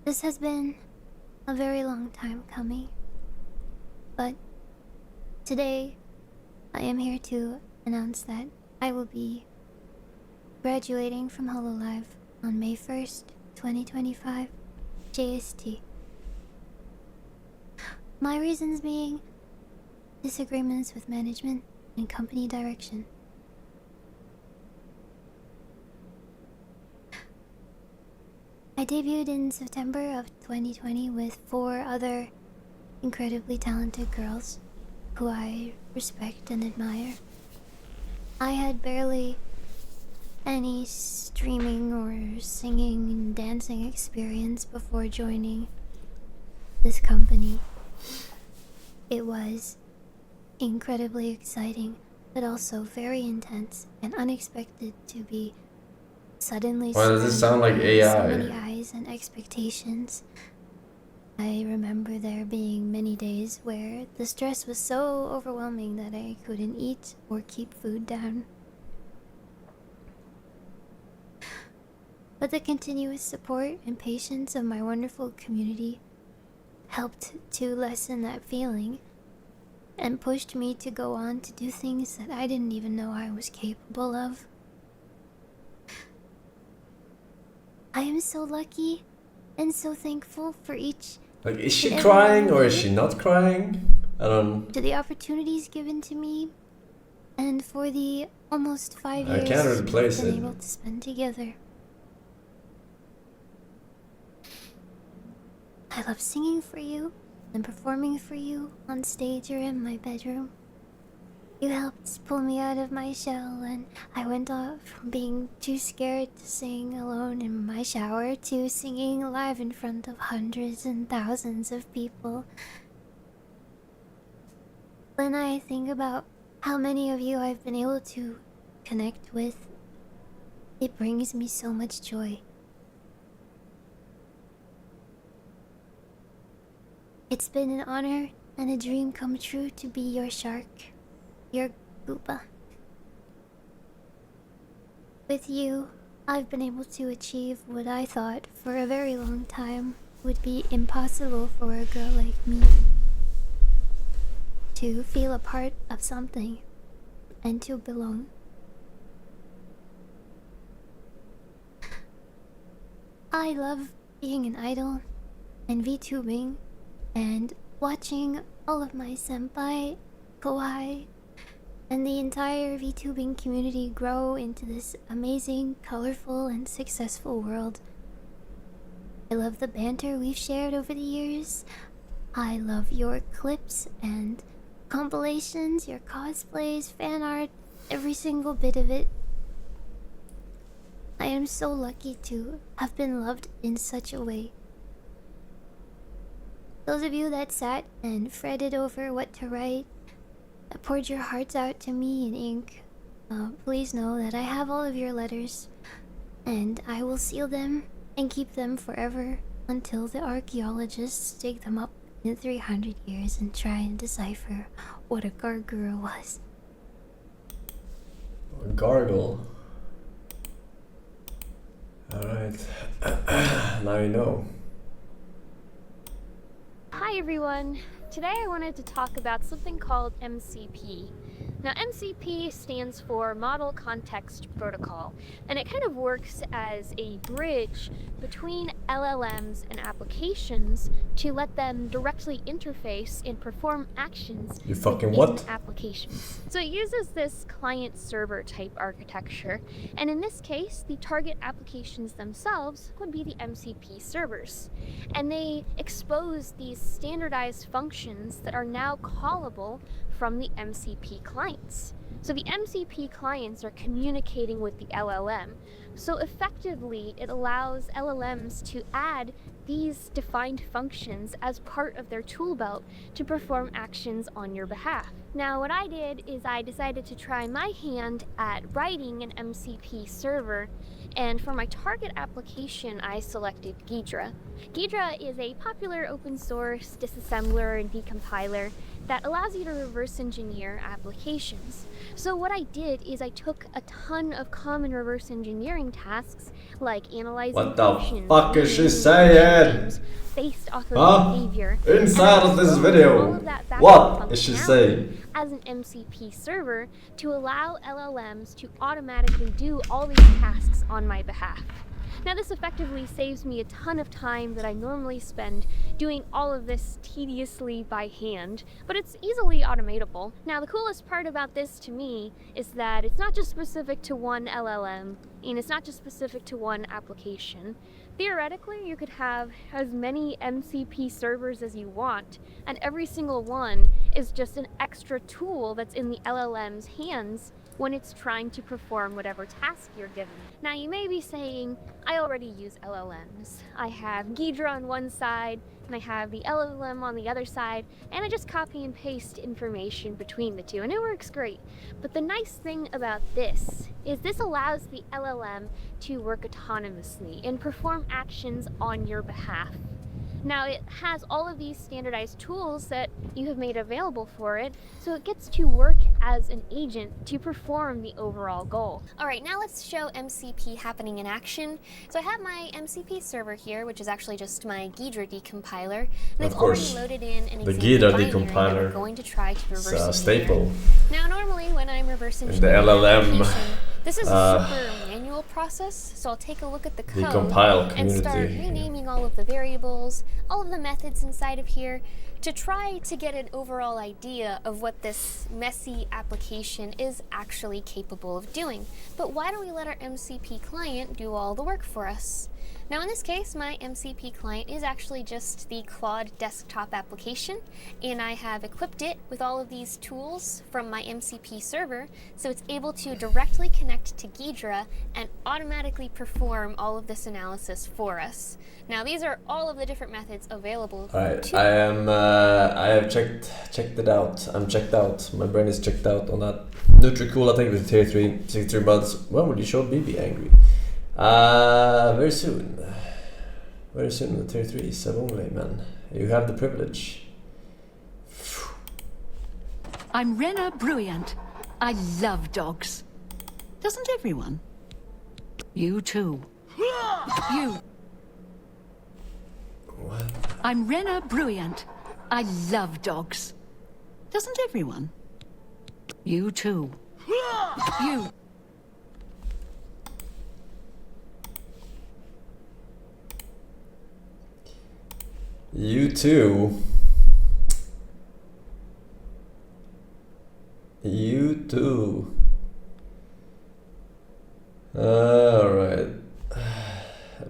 This has been a very long time coming, but today I am here to announce that I will be graduating from Hololive on May 1st, 2025, JST. My reasons being disagreements with management and company direction. I debuted in September of 2020 with 4 other incredibly talented girls who I respect and admire. I had barely any streaming or singing and dancing experience before joining this company. It was incredibly exciting, but also very intense and unexpected to be suddenly Why does this sound like AI? so many eyes and expectations. I remember there being many days where the stress was so overwhelming that I couldn't eat or keep food down. But the continuous support and patience of my wonderful community helped to lessen that feeling and pushed me to go on to do things that I didn't even know I was capable of. I am so lucky and so thankful for each. Like, is she crying or is she not crying? I don't. To the opportunities given to me, and for the almost 5 years I can't replace we've been it. able to spend together. I love singing for you and performing for you on stage or in my bedroom. You helped pull me out of my shell, and I went off from being too scared to sing alone in my shower to singing live in front of hundreds and thousands of people. When I think about how many of you I've been able to connect with, it brings me so much joy. It's been an honor and a dream come true to be your shark, your Gooba. With you, I've been able to achieve what I thought for a very long time would be impossible for a girl like me. To feel a part of something and to belong. I love being an idol and VTubing and watching all of my senpai, kohai, and the entire VTubing community grow into this amazing, colorful, and successful world. I love the banter we've shared over the years. I love your clips and compilations, your cosplays, fan art, every single bit of it. I am so lucky to have been loved in such a way. Those of you that sat and fretted over what to write, that poured your hearts out to me in ink, please know that I have all of your letters, and I will seal them and keep them forever until the archaeologists dig them up in 300 years and try and decipher what a gargoyle was. A gargle? Alright. Now you know. Hi everyone! Today I wanted to talk about something called MCP. Now MCP stands for Model Context Protocol, and it kind of works as a bridge between LLMs and applications to let them directly interface and perform actions You fucking in what? applications. So it uses this client-server type architecture, and in this case the target applications themselves would be the MCP servers. And they expose these standardized functions that are now callable from the MCP clients. So the MCP clients are communicating with the LLM. So effectively, it allows LLMs to add these defined functions as part of their tool belt to perform actions on your behalf. Now, what I did is I decided to try my hand at writing an MCP server, and for my target application, I selected Ghidra. Ghidra is a popular open source disassembler and decompiler that allows you to reverse engineer applications. So what I did is I took a ton of common reverse engineering tasks like analyzing What the functions, fuck is she saying? based off of behavior. Inside of this video, what is she saying? As an MCP server to allow LLMs to automatically do all these tasks on my behalf. Now this effectively saves me a ton of time that I normally spend doing all of this tediously by hand, but it's easily automatable. Now the coolest part about this to me is that it's not just specific to one LLM, and it's not just specific to one application. Theoretically, you could have as many MCP servers as you want, and every single one is just an extra tool that's in the LLM's hands when it's trying to perform whatever task you're given. Now you may be saying, I already use LLMs. I have Ghidra on one side, and I have the LLM on the other side, and I just copy and paste information between the two, and it works great. But the nice thing about this is this allows the LLM to work autonomously and perform actions on your behalf. Now it has all of these standardized tools that you have made available for it, so it gets to work as an agent to perform the overall goal. Alright, now let's show MCP happening in action. So I have my MCP server here, which is actually just my Ghidra decompiler, and Of I've course, already loaded in an the example Ghidra binary that decompiler we're going to try to reverse is a engineer. staple. Now normally when I'm reverse In the engineering an LLM, application, this is a super manual process, so I'll take a look at the code Decompile and start community. renaming all of the variables, all of the methods inside of here, to try to get an overall idea of what this messy application is actually capable of doing. But why don't we let our MCP client do all the work for us? Now in this case, my MCP client is actually just the Claude desktop application, and I have equipped it with all of these tools from my MCP server, so it's able to directly connect to Ghidra and automatically perform all of this analysis for us. Now these are all of the different methods available. Alright, I have checked it out. I'm checked out. My brain is checked out on that. Nutricool, I think it was tier 3, 63 months. When will you show BB angry? Very soon. Very soon, the tier 3, so only, man. You have the privilege. I'm Rena Bruyant. I love dogs. Doesn't everyone? You too. You. What? I'm Rena Bruyant. I love dogs. Doesn't everyone? You too. You. You too. You too. Alright.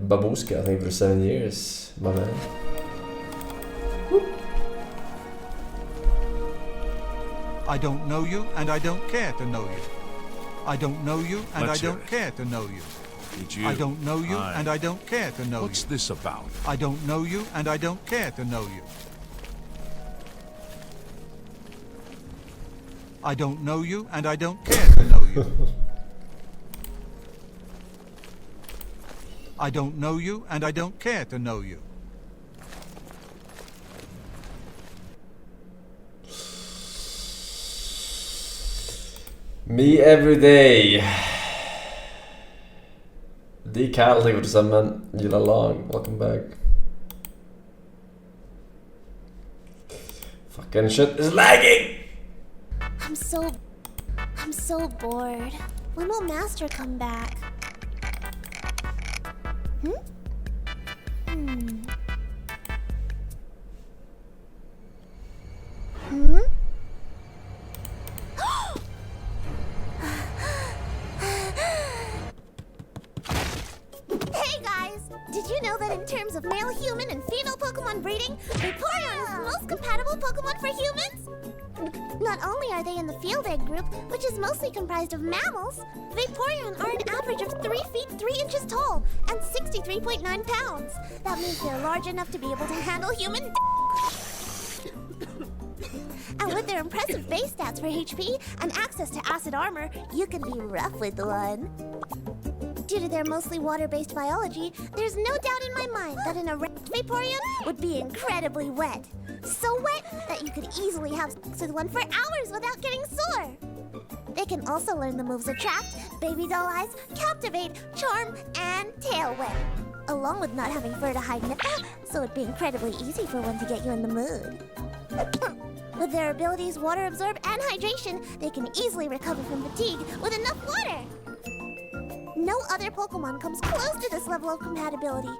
Babushka, I think for 7 years, my man. I don't know you, and I don't care to know you. I don't know you, and Let's I don't hear it. care to know you. It's you. I don't know you, Aye. and I don't care to know What's you. this about? I don't know you, and I don't care to know you. I don't know you, and I don't care to know you. I don't know you, and I don't care to know you. Me every day. Decal, thank you for man. Gilla Long, welcome back. Fucking shit is lagging! I'm so bored. When will Master come back? Hey guys! Did you know that in terms of male human and female Pokemon breeding, Vaporeon is the most compatible Pokemon for humans? Not only are they in the field egg group, which is mostly comprised of mammals, Vaporeon are an average of 3 feet 3 inches tall and 63.9 pounds. That means they're large enough to be able to handle human And with their impressive base stats for HP and access to acid armor, you can be rough with one. Due to their mostly water-based biology, there's no doubt in my mind that an erect Vaporeon would be incredibly wet. So wet that you could easily have sex with one for hours without getting sore. They can also learn the moves Attract, Baby Doll Eyes, Captivate, Charm, and Tail Whip. Along with not having fur to hide nipple, so it'd be incredibly easy for one to get you in the mood. With their abilities Water Absorb and Hydration, they can easily recover from fatigue with enough water. No other Pokemon comes close to this level of compatibility.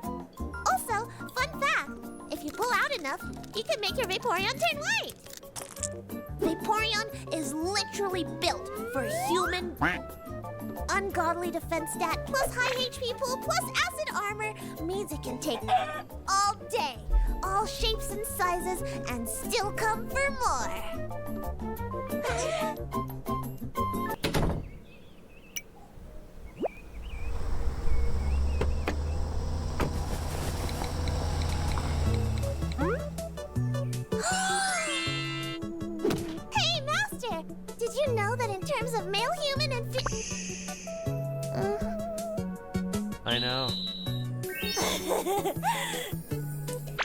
Also, fun fact, if you pull out enough, you can make your Vaporeon turn white. Vaporeon is literally built for human. Ungodly defense stat plus high HP pool plus acid armor means it can take all day, all shapes and sizes, and still come for more. Hey, Master! Did you know that in terms of male human and I know.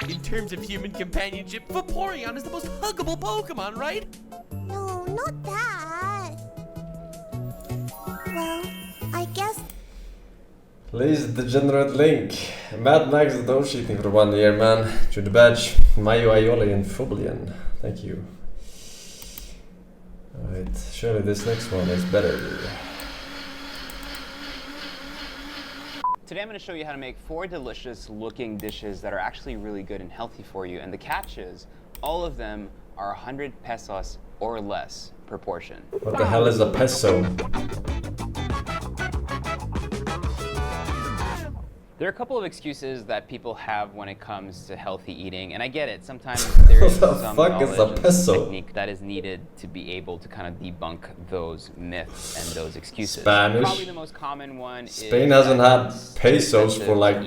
In terms of human companionship, Vaporeon is the most huggable Pokemon, right? No, not that. Well, I guess. Please, degenerate Link. Mad Max the dose sheeting for 1 year, man. To the badge. Mayu Aioli and Fublian. Thank you. Alright, surely this next one is better. Today I'm going to show you how to make 4 delicious looking dishes that are actually really good and healthy for you. And the catch is, all of them are 100 pesos or less per portion. What the hell is a peso? There are a couple of excuses that people have when it comes to healthy eating, and I get it. Sometimes there is some knowledge and technique that is needed to be able to kind of debunk those myths and those excuses. Spanish. Probably the most common one Spain is hasn't had pesos for like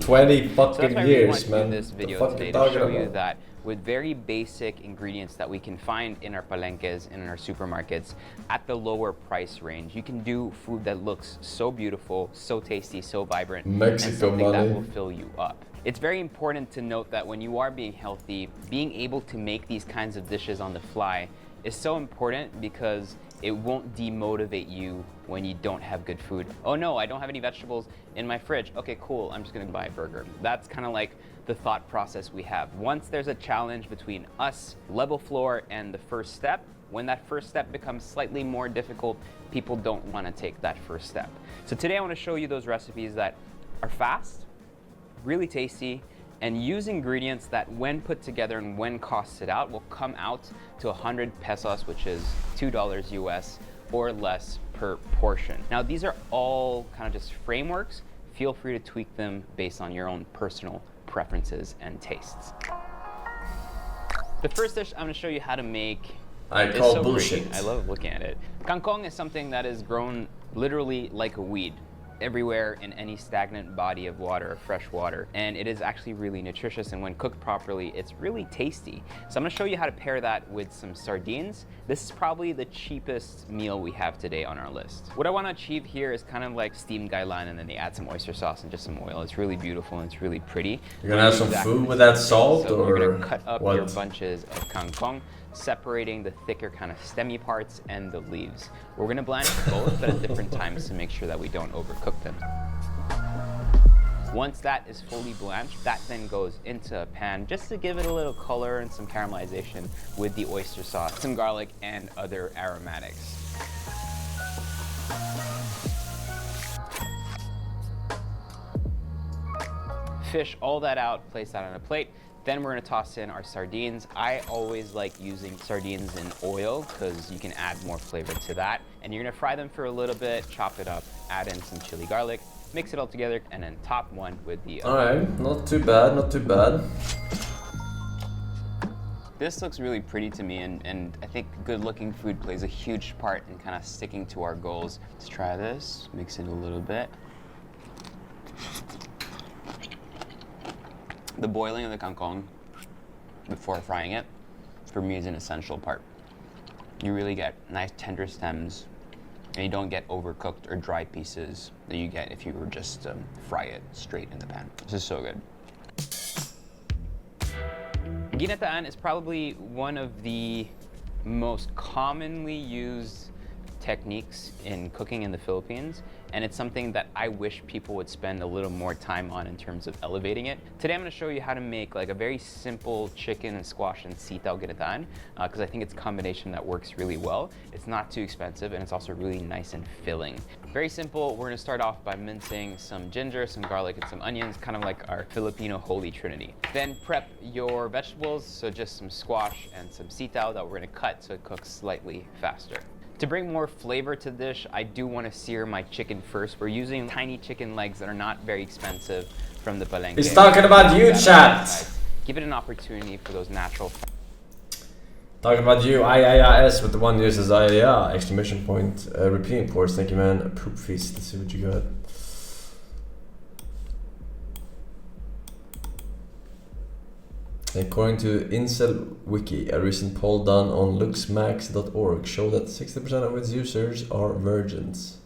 20 fucking years, man. This video today to show you that with very basic ingredients that we can find in our palenques and in our supermarkets at the lower price range, you can do food that looks so beautiful, so tasty, so vibrant, and something that will fill you up. It's very important to note that when you are being healthy, being able to make these kinds of dishes on the fly is so important because it won't demotivate you when you don't have good food. Oh no, I don't have any vegetables in my fridge. Okay, cool, I'm just gonna buy a burger. That's kind of like the thought process we have. Once there's a challenge between us, level floor, and the first step, when that first step becomes slightly more difficult, people don't want to take that first step. So today I want to show you those recipes that are fast, really tasty, and use ingredients that when put together and when costed out will come out to 100 pesos, which is $2 US or less per portion. Now these are all kind of just frameworks. Feel free to tweak them based on your own personal preferences and tastes. The first dish I'm going to show you how to make is so bullshit. Pretty. I love looking at it. Kangkong is something that is grown literally like a weed everywhere in any stagnant body of water or fresh water, and it is actually really nutritious, and when cooked properly it's really tasty. So I'm going to show you how to pair that with some sardines. This is probably the cheapest meal we have today on our list. What I want to achieve here is kind of like steamed gailan, and then they add some oyster sauce and just some oil. It's really beautiful and it's really pretty. You're gonna have some food with that salt, so or you're gonna cut up what? your bunches of kangkong, separating the thicker kind of stemmy parts and the leaves. We're gonna blanch both, but at different times to make sure that we don't overcook them. Once that is fully blanched, that then goes into a pan just to give it a little color and some caramelization with the oyster sauce, some garlic, and other aromatics. Fish all that out, place that on a plate. Then we're gonna toss in our sardines. I always like using sardines in oil because you can add more flavor to that. And you're gonna fry them for a little bit, chop it up, add in some chili garlic, mix it all together, and then top one with the other. Alright, not too bad, not too bad. This looks really pretty to me, and I think good looking food plays a huge part in kind of sticking to our goals. Let's try this, mix it a little bit. The boiling of the kangkong before frying it, for me, is an essential part. You really get nice tender stems, and you don't get overcooked or dry pieces that you get if you were just fry it straight in the pan. This is so good. Ginataan is probably one of the most commonly used techniques in cooking in the Philippines, and it's something that I wish people would spend a little more time on in terms of elevating it. Today I'm going to show you how to make like a very simple chicken and squash and sitaw ginataan, because I think it's a combination that works really well. It's not too expensive, and it's also really nice and filling. Very simple. We're going to start off by mincing some ginger, some garlic, and some onions, kind of like our Filipino holy trinity. Then prep your vegetables, so just some squash and some sitaw that we're going to cut so it cooks slightly faster. To bring more flavor to the dish, I do want to sear my chicken first. We're using tiny chicken legs that are not very expensive from the palenque. He's talking about you, chat. Give it an opportunity for those natural. Talking about you, IIS with the one uses IIA, exclamation point, repeating ports. Thank you, man. A poop feast. Let's see what you got. According to Incel Wiki, a recent poll done on looksmax.org showed that 60% of its users are virgins.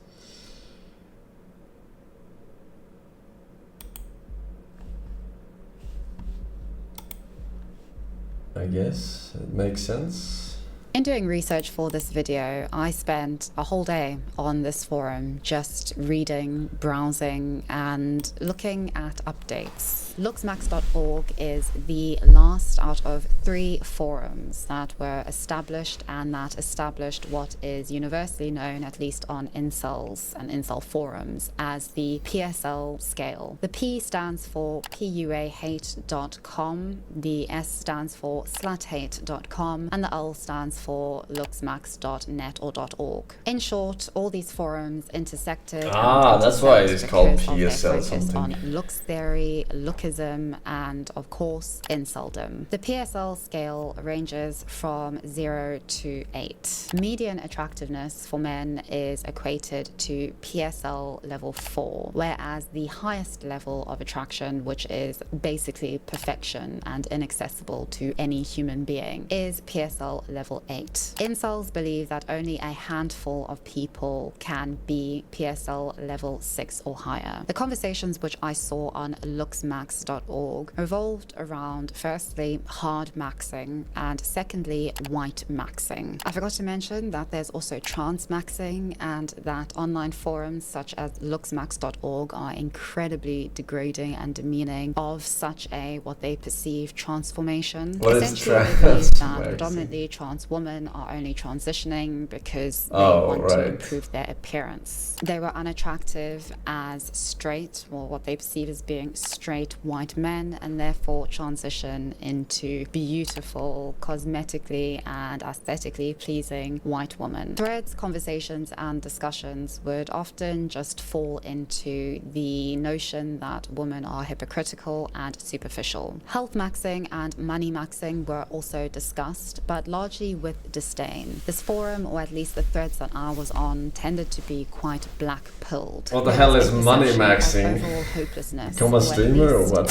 I guess it makes sense. In doing research for this video, I spent a whole day on this forum just reading, browsing, and looking at updates. Looksmax.org is the last out of 3 forums that were established and that established what is universally known, at least on incels and incel forums, as the PSL scale. The P stands for puahate.com, the S stands for sluthate.com, and the L stands for looksmax.net or .org. In short, all these forums intersected. That's why it's called PSL something. On something. looks theory, lookism, and of course, inceldom. The PSL scale ranges from 0 to 8. Median attractiveness for men is equated to PSL level 4, whereas the highest level of attraction, which is basically perfection and inaccessible to any human being, is PSL level 8. Incels believe that only a handful of people can be PSL level 6 or higher. The conversations which I saw on looksmax.org revolved around, firstly, hard maxing, and secondly, white maxing. I forgot to mention that there's also trans maxing, and that online forums such as looksmax.org are incredibly degrading and demeaning of such a, what they perceive, transformation. What is Essentially, they believe that predominantly trans women are only transitioning because they want to improve their appearance. They were unattractive as straight, or what they perceive as being straight white men, and therefore transition into beautiful, cosmetically and aesthetically pleasing white women. Threads, conversations, and discussions would often just fall into the notion that women are hypocritical and superficial. Health maxing and money maxing were also discussed, but largely with disdain. This forum, or at least the threads that I was on, tended to be quite black-pilled. What the hell is money maxing? Overall hopelessness, Become a streamer or what?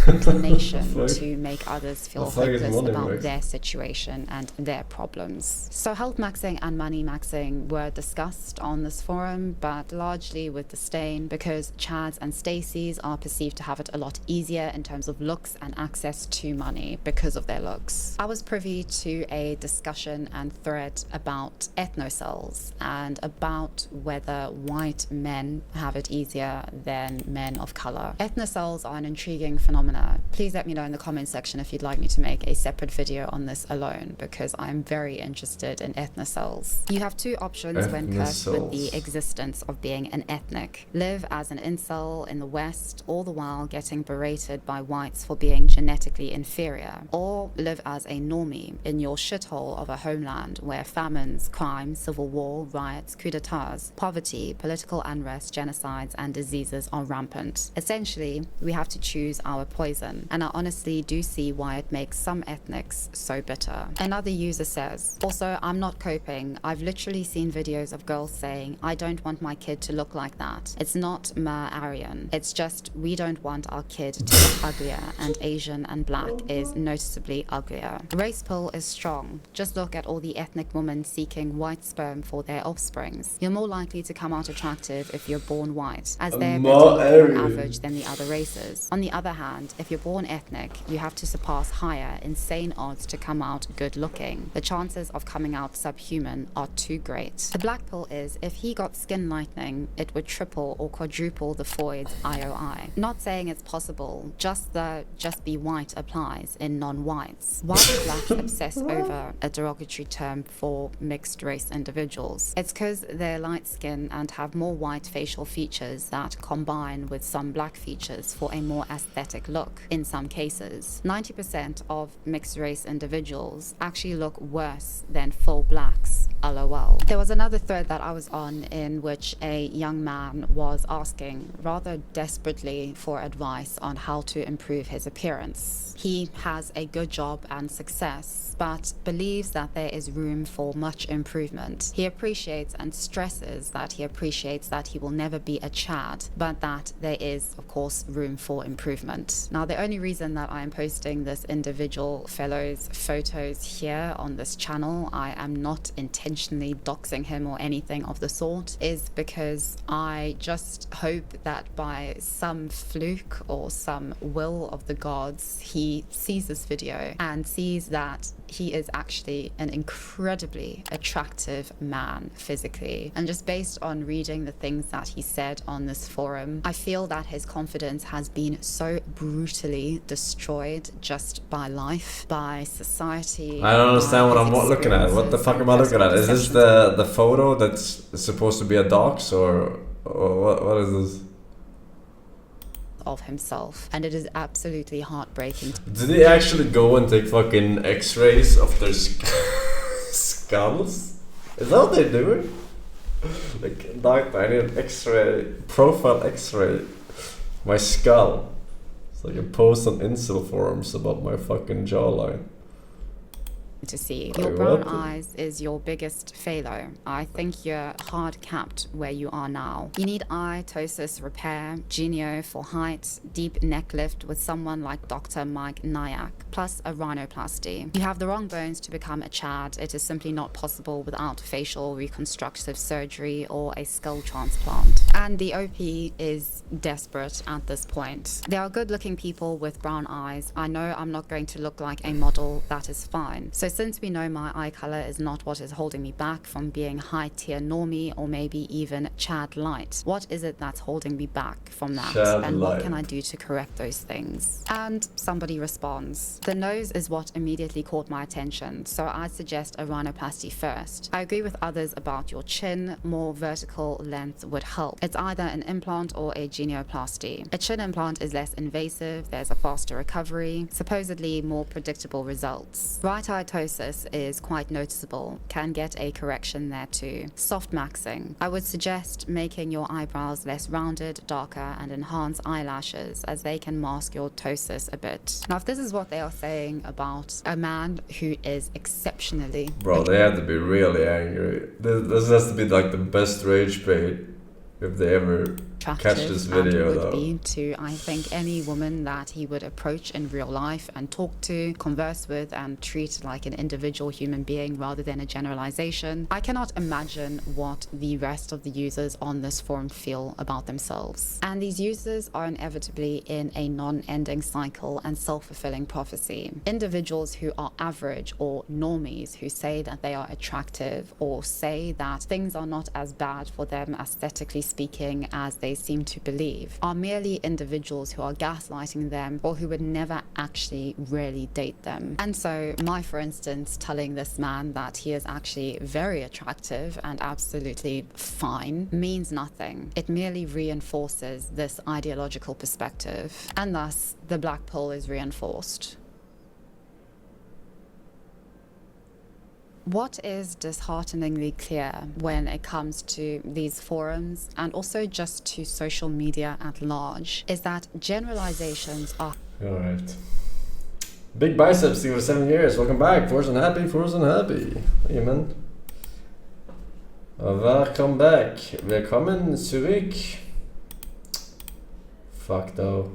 Inclination to make others feel hopeless about their situation and their problems. So health maxing and money maxing were discussed on this forum, but largely with disdain, because Chads and Stacys are perceived to have it a lot easier in terms of looks and access to money because of their looks. I was privy to a discussion and thread about ethnocells and about whether white men have it easier than men of color. Ethnocells are an intriguing phenomena. Please let me know in the comments section if you'd like me to make a separate video on this alone, because I'm very interested in ethnocells. You have 2 options when cursed with the existence of being an ethnic. Live as an incel in the West, all the while getting berated by whites for being genetically inferior, or live as a normie in your shithole of a homeland where famines, crime, civil war, riots, coups d'etats, poverty, political unrest, genocides, and diseases are rampant. Essentially, we have to choose our poison, and I honestly do see why it makes some ethnics so bitter. Another user says, also, I'm not coping. I've literally seen videos of girls saying, I don't want my kid to look like that. It's not Aryan. It's just we don't want our kid to look uglier, and Asian and black is noticeably uglier. Race pull is strong. Just look at all the ethnic women seeking white sperm for their offsprings. You're more likely to come out attractive if you're born white, as they're better looking on average than the other races. On the other hand, if you're born ethnic, you have to surpass higher, insane odds to come out good looking. The chances of coming out subhuman are too great. The black pill is, if he got skin lightening, it would triple or quadruple the Freud's IOI. Not saying it's possible, just the just be white applies in non-whites. Why do blacks obsess over a derogatory term for mixed race individuals? It's because they're light skinned and have more white facial features that combine with some black features for a more aesthetic look in some cases. 90% of mixed race individuals actually look worse than full blacks. LOL. There was another thread that I was on in which a young man was asking rather desperately for advice on how to improve his appearance. He has a good job and success, but believes that there is room for much improvement. He appreciates and stresses that he appreciates that he will never be a Chad, but that there is, of course, room for improvement. Now, the only reason that I am posting this individual fellow's photos here on this channel, I am not intentionally doxing him or anything of the sort, is because I just hope that by some fluke or some will of the gods, he sees this video and sees that he is actually an incredibly attractive man physically. And just based on reading the things that he said on this forum, I feel that his confidence has been so brutally destroyed just by life, by society. I don't understand what I'm looking at. What the fuck am I looking at? Is this the photo that's supposed to be a dox, or what is this? Of himself, and it is absolutely heartbreaking. Did they actually go and take fucking x-rays of their skulls? Is that what they're doing? Like, doctor, I need an x-ray, profile x-ray, my skull. So I can post on incel forums about my fucking jawline. To see. Your brown eyes is your biggest failure. I think you're hard capped where you are now. You need eye ptosis repair, genio for height, deep neck lift with someone like Dr. Mike Nyack, plus a rhinoplasty. You have the wrong bones to become a Chad. It is simply not possible without facial reconstructive surgery or a skull transplant. And the OP is desperate at this point. There are good looking people with brown eyes. I know I'm not going to look like a model, that is fine. So since we know my eye color is not what is holding me back from being high tier normie or maybe even Chad light, what is it that's holding me back from that? Chad and light. What can I do to correct those things? And somebody responds. The nose is what immediately caught my attention, so I'd suggest a rhinoplasty first. I agree with others about your chin. More vertical length would help. It's either an implant or a genioplasty. A chin implant is less invasive, there's a faster recovery, supposedly more predictable results. Right eye ptosis is quite noticeable, can get a correction there too. Soft maxing. I would suggest making your eyebrows less rounded, darker, and enhance eyelashes as they can mask your ptosis a bit. Now if this is what they are saying about a man who is exceptionally... Bro, they have to be really angry. This has to be like the best rage bait if they ever catch this video, would though. Be to, I think, any woman that he would approach in real life and talk to, converse with, and treat like an individual human being rather than a generalization. I cannot imagine what the rest of the users on this forum feel about themselves. And these users are inevitably in a non-ending cycle and self-fulfilling prophecy. Individuals who are average or normies who say that they are attractive or say that things are not as bad for them aesthetically speaking as they seem to believe are merely individuals who are gaslighting them or who would never actually really date them. And so for instance, telling this man that he is actually very attractive and absolutely fine means nothing. It merely reinforces this ideological perspective, and thus the black pill is reinforced. What is dishearteningly clear when it comes to these forums and also just to social media at large is that generalizations are... Alright. Big biceps, see for 7 years. Welcome back. Forsen happy, Forsen happy. Amen. Welcome back. Willkommen zurück. Fuck though.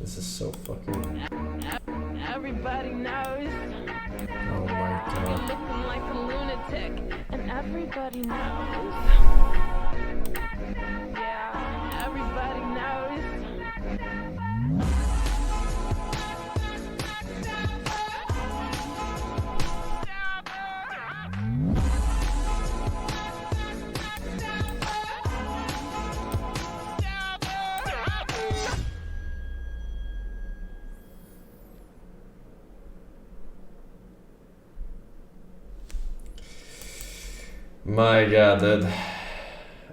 This is so fucking... Everybody knows. Oh my god. Looking like a lunatic, and everybody knows. Yeah, everybody knows. My god, dude.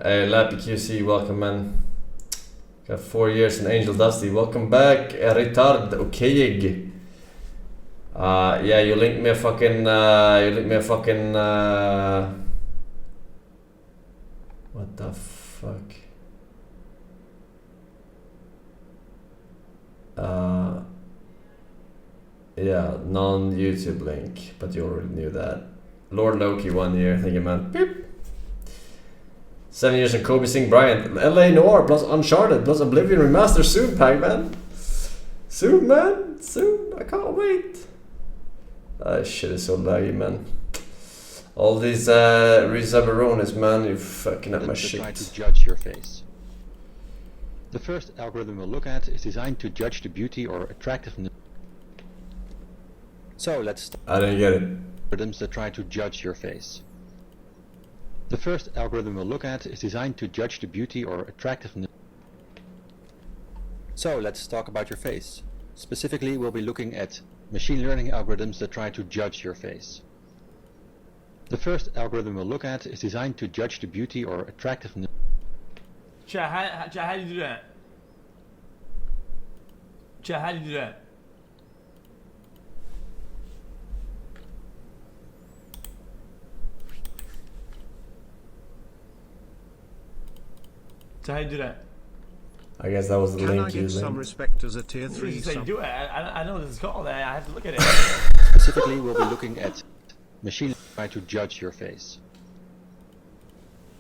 Hey, Lappy QC, welcome, man. Got 4 years in Angel Dusty. Welcome back, retard, okayig. Yeah, you linked me a fucking, what the fuck? Yeah, non-YouTube link, but you already knew that. Lord Loki 1 year, thank you, man. Beep. 7 years in Kobe Singh Bryant. LA Noir plus Uncharted plus Oblivion Remaster soon, Pac-Man. Soon, man. Soon. I can't wait. That shit is so laggy, man. All these Rizabarones, man, you fucking up my shit. Try to judge your face. The first algorithm we'll look at is designed to judge the beauty or attractiveness. So let's start. I didn't get it. Algorithms that try to judge your face. The first algorithm we'll look at is designed to judge the beauty or attractiveness. So let's talk about your face. Specifically, we'll be looking at machine learning algorithms that try to judge your face. The first algorithm we'll look at is designed to judge the beauty or attractiveness. Chat, how do you do that? Chat, how do you do that? So how do you do that? I guess that was the Can link I get using. some respect as a tier 3 You say sub? do it. I know what this is called. I have to look at it. Specifically, we'll be looking at machine learning trying to judge your face.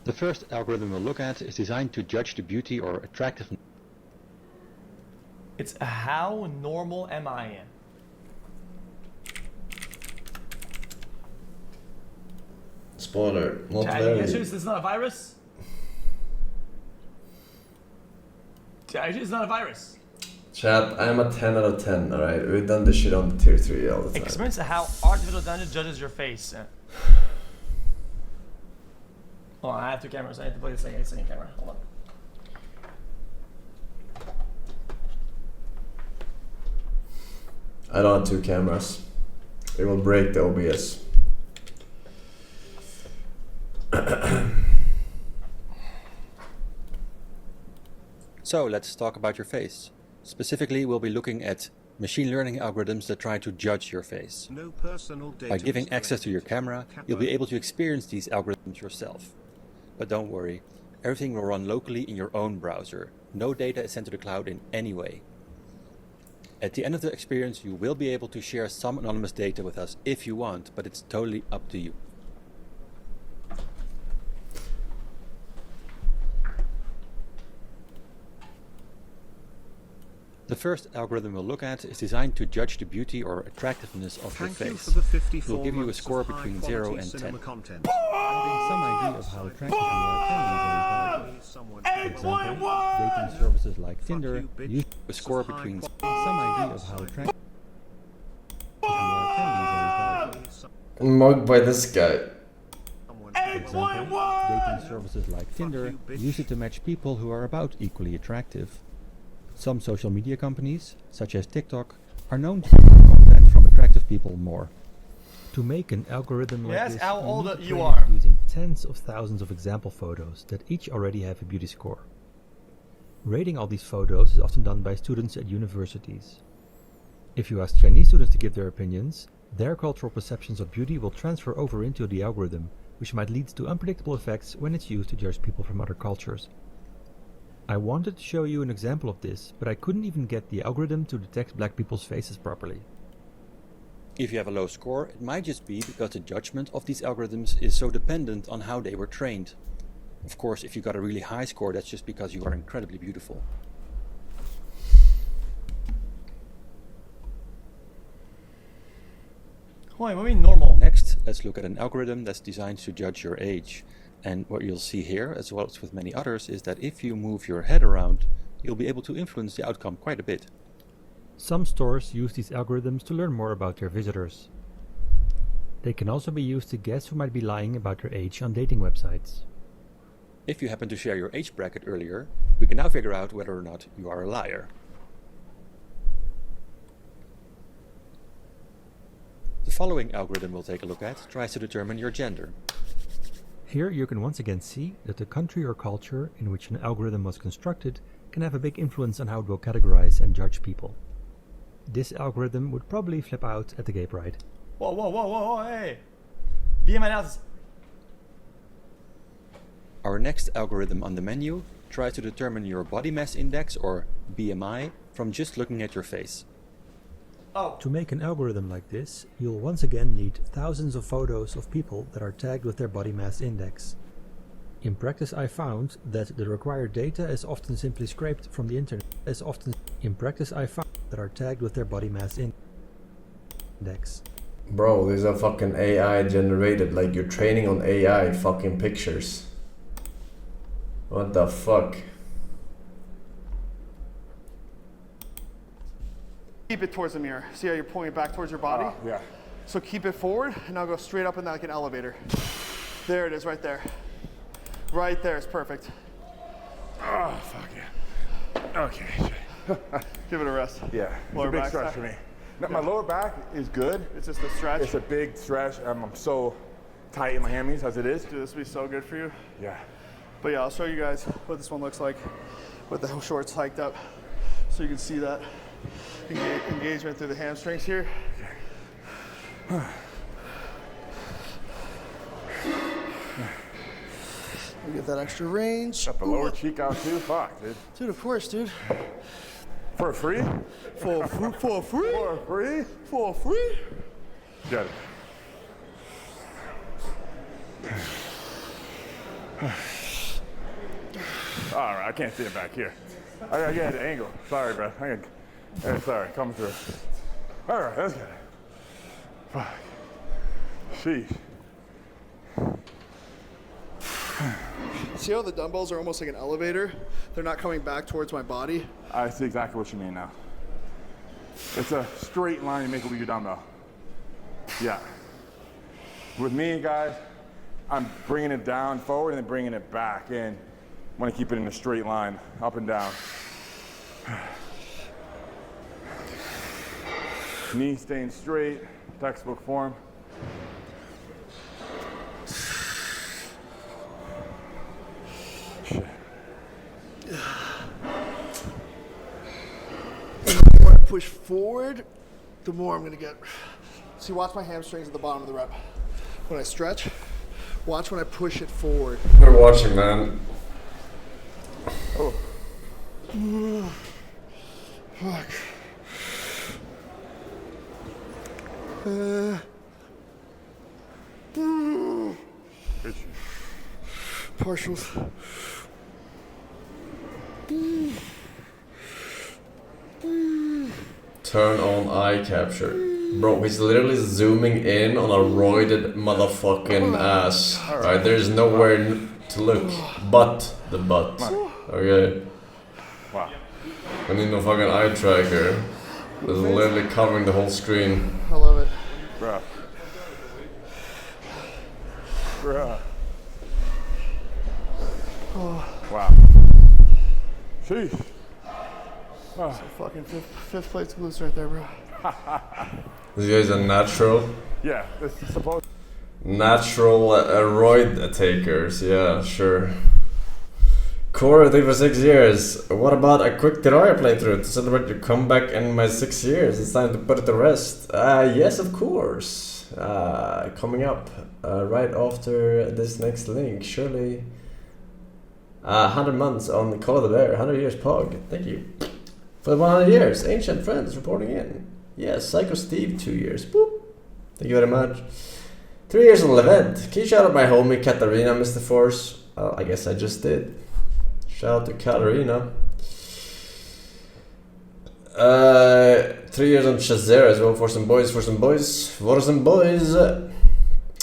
The first algorithm we'll look at is designed to judge the beauty or attractiveness. It's how normal am I? Spoiler, not Chat, very. you sure this is not a virus? Chat, you sure it's not a virus? Chat, I'm a 10 out of 10, alright? We've done this shit on the tier 3 all the time. Experience how artificial intelligence judges your face. Oh, I have two cameras. I have to play the second camera. Hold on. I don't have two cameras. It will break the OBS. So let's talk about your face. Specifically, we'll be looking at machine learning algorithms that try to judge your face. No personal data By giving is access to your camera, you'll be able to experience these algorithms yourself. But don't worry, everything will run locally in your own browser. No data is sent to the cloud in any way. At the end of the experience, you will be able to share some anonymous data with us if you want, but it's totally up to you. The first algorithm we'll look at is designed to judge the beauty or attractiveness of your Thank you face. for the 54 We'll give you a months score of between high 0 quality and 10. cinema content. Having some idea of how attractive you are can be very important. For example, dating services like Tinder use a score between some idea of how attractive you are can be very important. Mugged by this guy. For example, dating services like Tinder use it to match people who are about equally attractive. Some social media companies, such as TikTok, are known to promote content from attractive people more. To make an algorithm like Yes, this, how you old need to you train are. it using tens of thousands of example photos that each already have a beauty score. Rating all these photos is often done by students at universities. If you ask Chinese students to give their opinions, their cultural perceptions of beauty will transfer over into the algorithm, which might lead to unpredictable effects when it's used to judge people from other cultures. I wanted to show you an example of this, but I couldn't even get the algorithm to detect black people's faces properly. If you have a low score, it might just be because the judgment of these algorithms is so dependent on how they were trained. Of course, if you got a really high score, that's just because you are incredibly beautiful. Wait, what do you mean normal? Next, let's look at an algorithm that's designed to judge your age. And what you'll see here, as well as with many others, is that if you move your head around, you'll be able to influence the outcome quite a bit. Some stores use these algorithms to learn more about their visitors. They can also be used to guess who might be lying about their age on dating websites. If you happen to share your age bracket earlier, we can now figure out whether or not you are a liar. The following algorithm we'll take a look at tries to determine your gender. Here you can once again see that the country or culture in which an algorithm was constructed can have a big influence on how it will categorize and judge people. This algorithm would probably flip out at the gay pride. Whoa, whoa, whoa, whoa, whoa, hey! BMI analysis. Our next algorithm on the menu tries to determine your body mass index, or BMI, from just looking at your face. Oh. To make an algorithm like this, you'll once again need thousands of photos of people that are tagged with their body mass index. In practice, I found that the required data is often simply scraped from the internet. That are tagged with their body mass index. Bro, these are fucking AI generated, like you're training on AI fucking pictures. What the fuck? Keep it towards the mirror. See how you're pulling it back towards your body? Yeah. So keep it forward, and now go straight up in that like an elevator. There it is, right there. Right there is perfect. Oh, fuck yeah. Okay. Give it a rest. Yeah, it's Lower a big back stretch side. for me. Now, my lower back is good. It's just a stretch. It's a big stretch. I'm so tight in my hammies as it is. Dude, this will be so good for you. Yeah. But yeah, I'll show you guys what this one looks like with the shorts hiked up, so you can see that engagement through the hamstrings here. We get that extra range. Got the lower cheek out too. Fuck, dude. Dude, of course, dude. For free? For free? For free? For free? Got it. All right, I can't sit back here. I gotta get an angle. Sorry, bro. Sorry, coming through. All right, that's good. Fuck. Sheesh. See how the dumbbells are almost like an elevator? They're not coming back towards my body. I see exactly what you mean now. It's a straight line you make with your dumbbell. Yeah. With me, guys, I'm bringing it down forward and then bringing it back in. I want to keep it in a straight line, up and down. Knee staying straight, textbook form. Shit. The more I push forward, the more I'm gonna get. See, watch my hamstrings at the bottom of the rep. When I stretch, watch when I push it forward. We're watching, man. Oh. Fuck. Partials. Turn on eye capture. Bro, he's literally zooming in on a roided motherfucking ass. Right, there's nowhere to look but the butt. Okay. Wow. I need no fucking eye tracker. It's literally covering the whole screen. I love it. Bruh. Bruh. Oh. Wow. Sheesh. So fucking fifth place glutes right there, bro. This guy's a natural. Yeah, this is supposed. Natural roid takers, yeah, sure. Core, I think for 6 years. What about a quick Terraria playthrough to celebrate your comeback in my 6 years? It's time to put it to rest. Yes, of course. Coming up right after this next link, surely. 100 months on Call of the Bear, 100 years Pog. Thank you. For the 100 years, Ancient Friends reporting in. Yes, Psycho Steve, 2 years. Boop. Thank you very much. 3 years on the event. Can you shout out my homie Katarina, Mr. Force? I guess I just did. Shout out to Katarina. 3 years on Shazera as well. Forsen boys.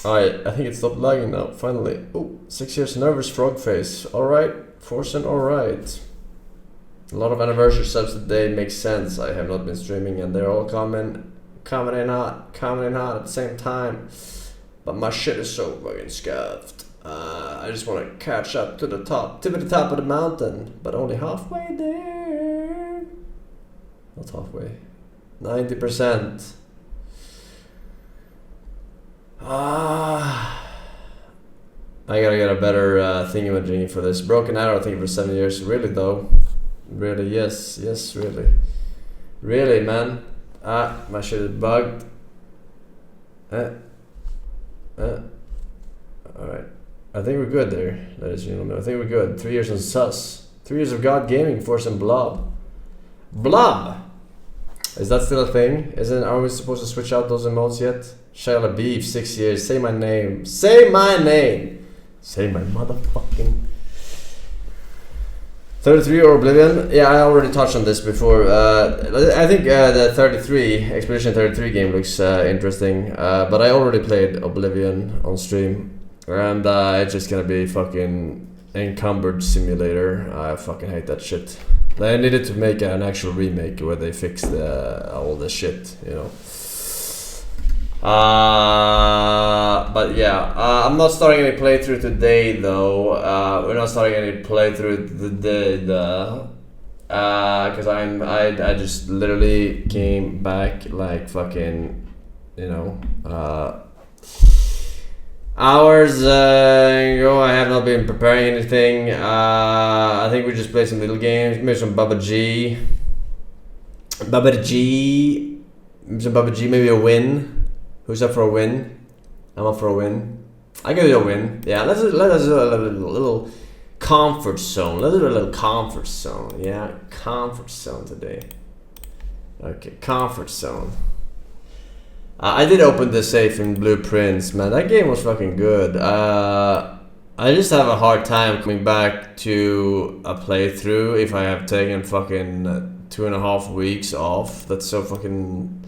I think it stopped lagging now, finally. Oh, 6 years nervous frog face. Alright, Forsen, alright. A lot of anniversary subs today, makes sense. I have not been streaming and they're all commenting hot at the same time. But my shit is so fucking scuffed. I just want to catch up to the top of the mountain, but only halfway there. Not halfway. 90%. I gotta get a better thingamajiggy for this. Broken Arrow, thank you for 7 years. Really though? Really, yes, really. Really, man. My shit is bugged. Alright. I think we're good there, ladies and gentlemen. I think we're good. 3 years on Sus. 3 years of God Gaming, Forsen Blob. Blob! Is that still a thing? Are we supposed to switch out those emotes yet? Shia Beef, 6 years. Say my name. Say my name! Say my motherfucking... 33 or Oblivion? Yeah, I already touched on this before. I think the 33, Expedition 33 game looks interesting. But I already played Oblivion on stream. And it's just gonna be fucking encumbered simulator. I fucking hate that shit. They needed to make an actual remake where they fix all the shit, you know. But yeah, I'm not starting any playthrough today though. We're not starting any playthrough today. Cause I just literally came back like fucking, you know, hours ago. I have not been preparing anything. I think we just played some little games, maybe some Baba G, some Baba G, maybe a win. Who's up for a win? I'm up for a win. I can do a win. Yeah, let us do a little comfort zone. Let's do a little comfort zone. Yeah, comfort zone today. Okay, comfort zone. I did open the safe in Blueprints, man. That game was fucking good. I just have a hard time coming back to a playthrough if I have taken fucking 2.5 weeks off. That's so fucking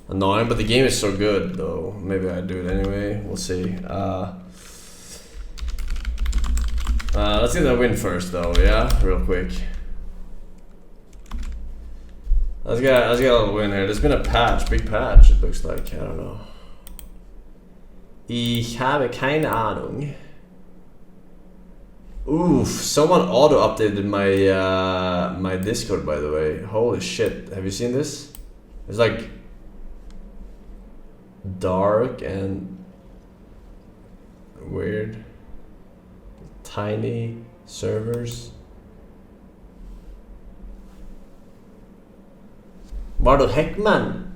annoying, but the game is so good though. Maybe I do it anyway. We'll see. Let's get that win first though, yeah? Real quick. Let's get a little win here. There's been a patch, big patch it looks like. I don't know. Ich habe keine Ahnung. Oof, someone auto-updated my my Discord, by the way. Holy shit, have you seen this? It's like dark and weird. Tiny servers. Var det Heckman?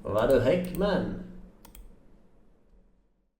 Var det Heckman?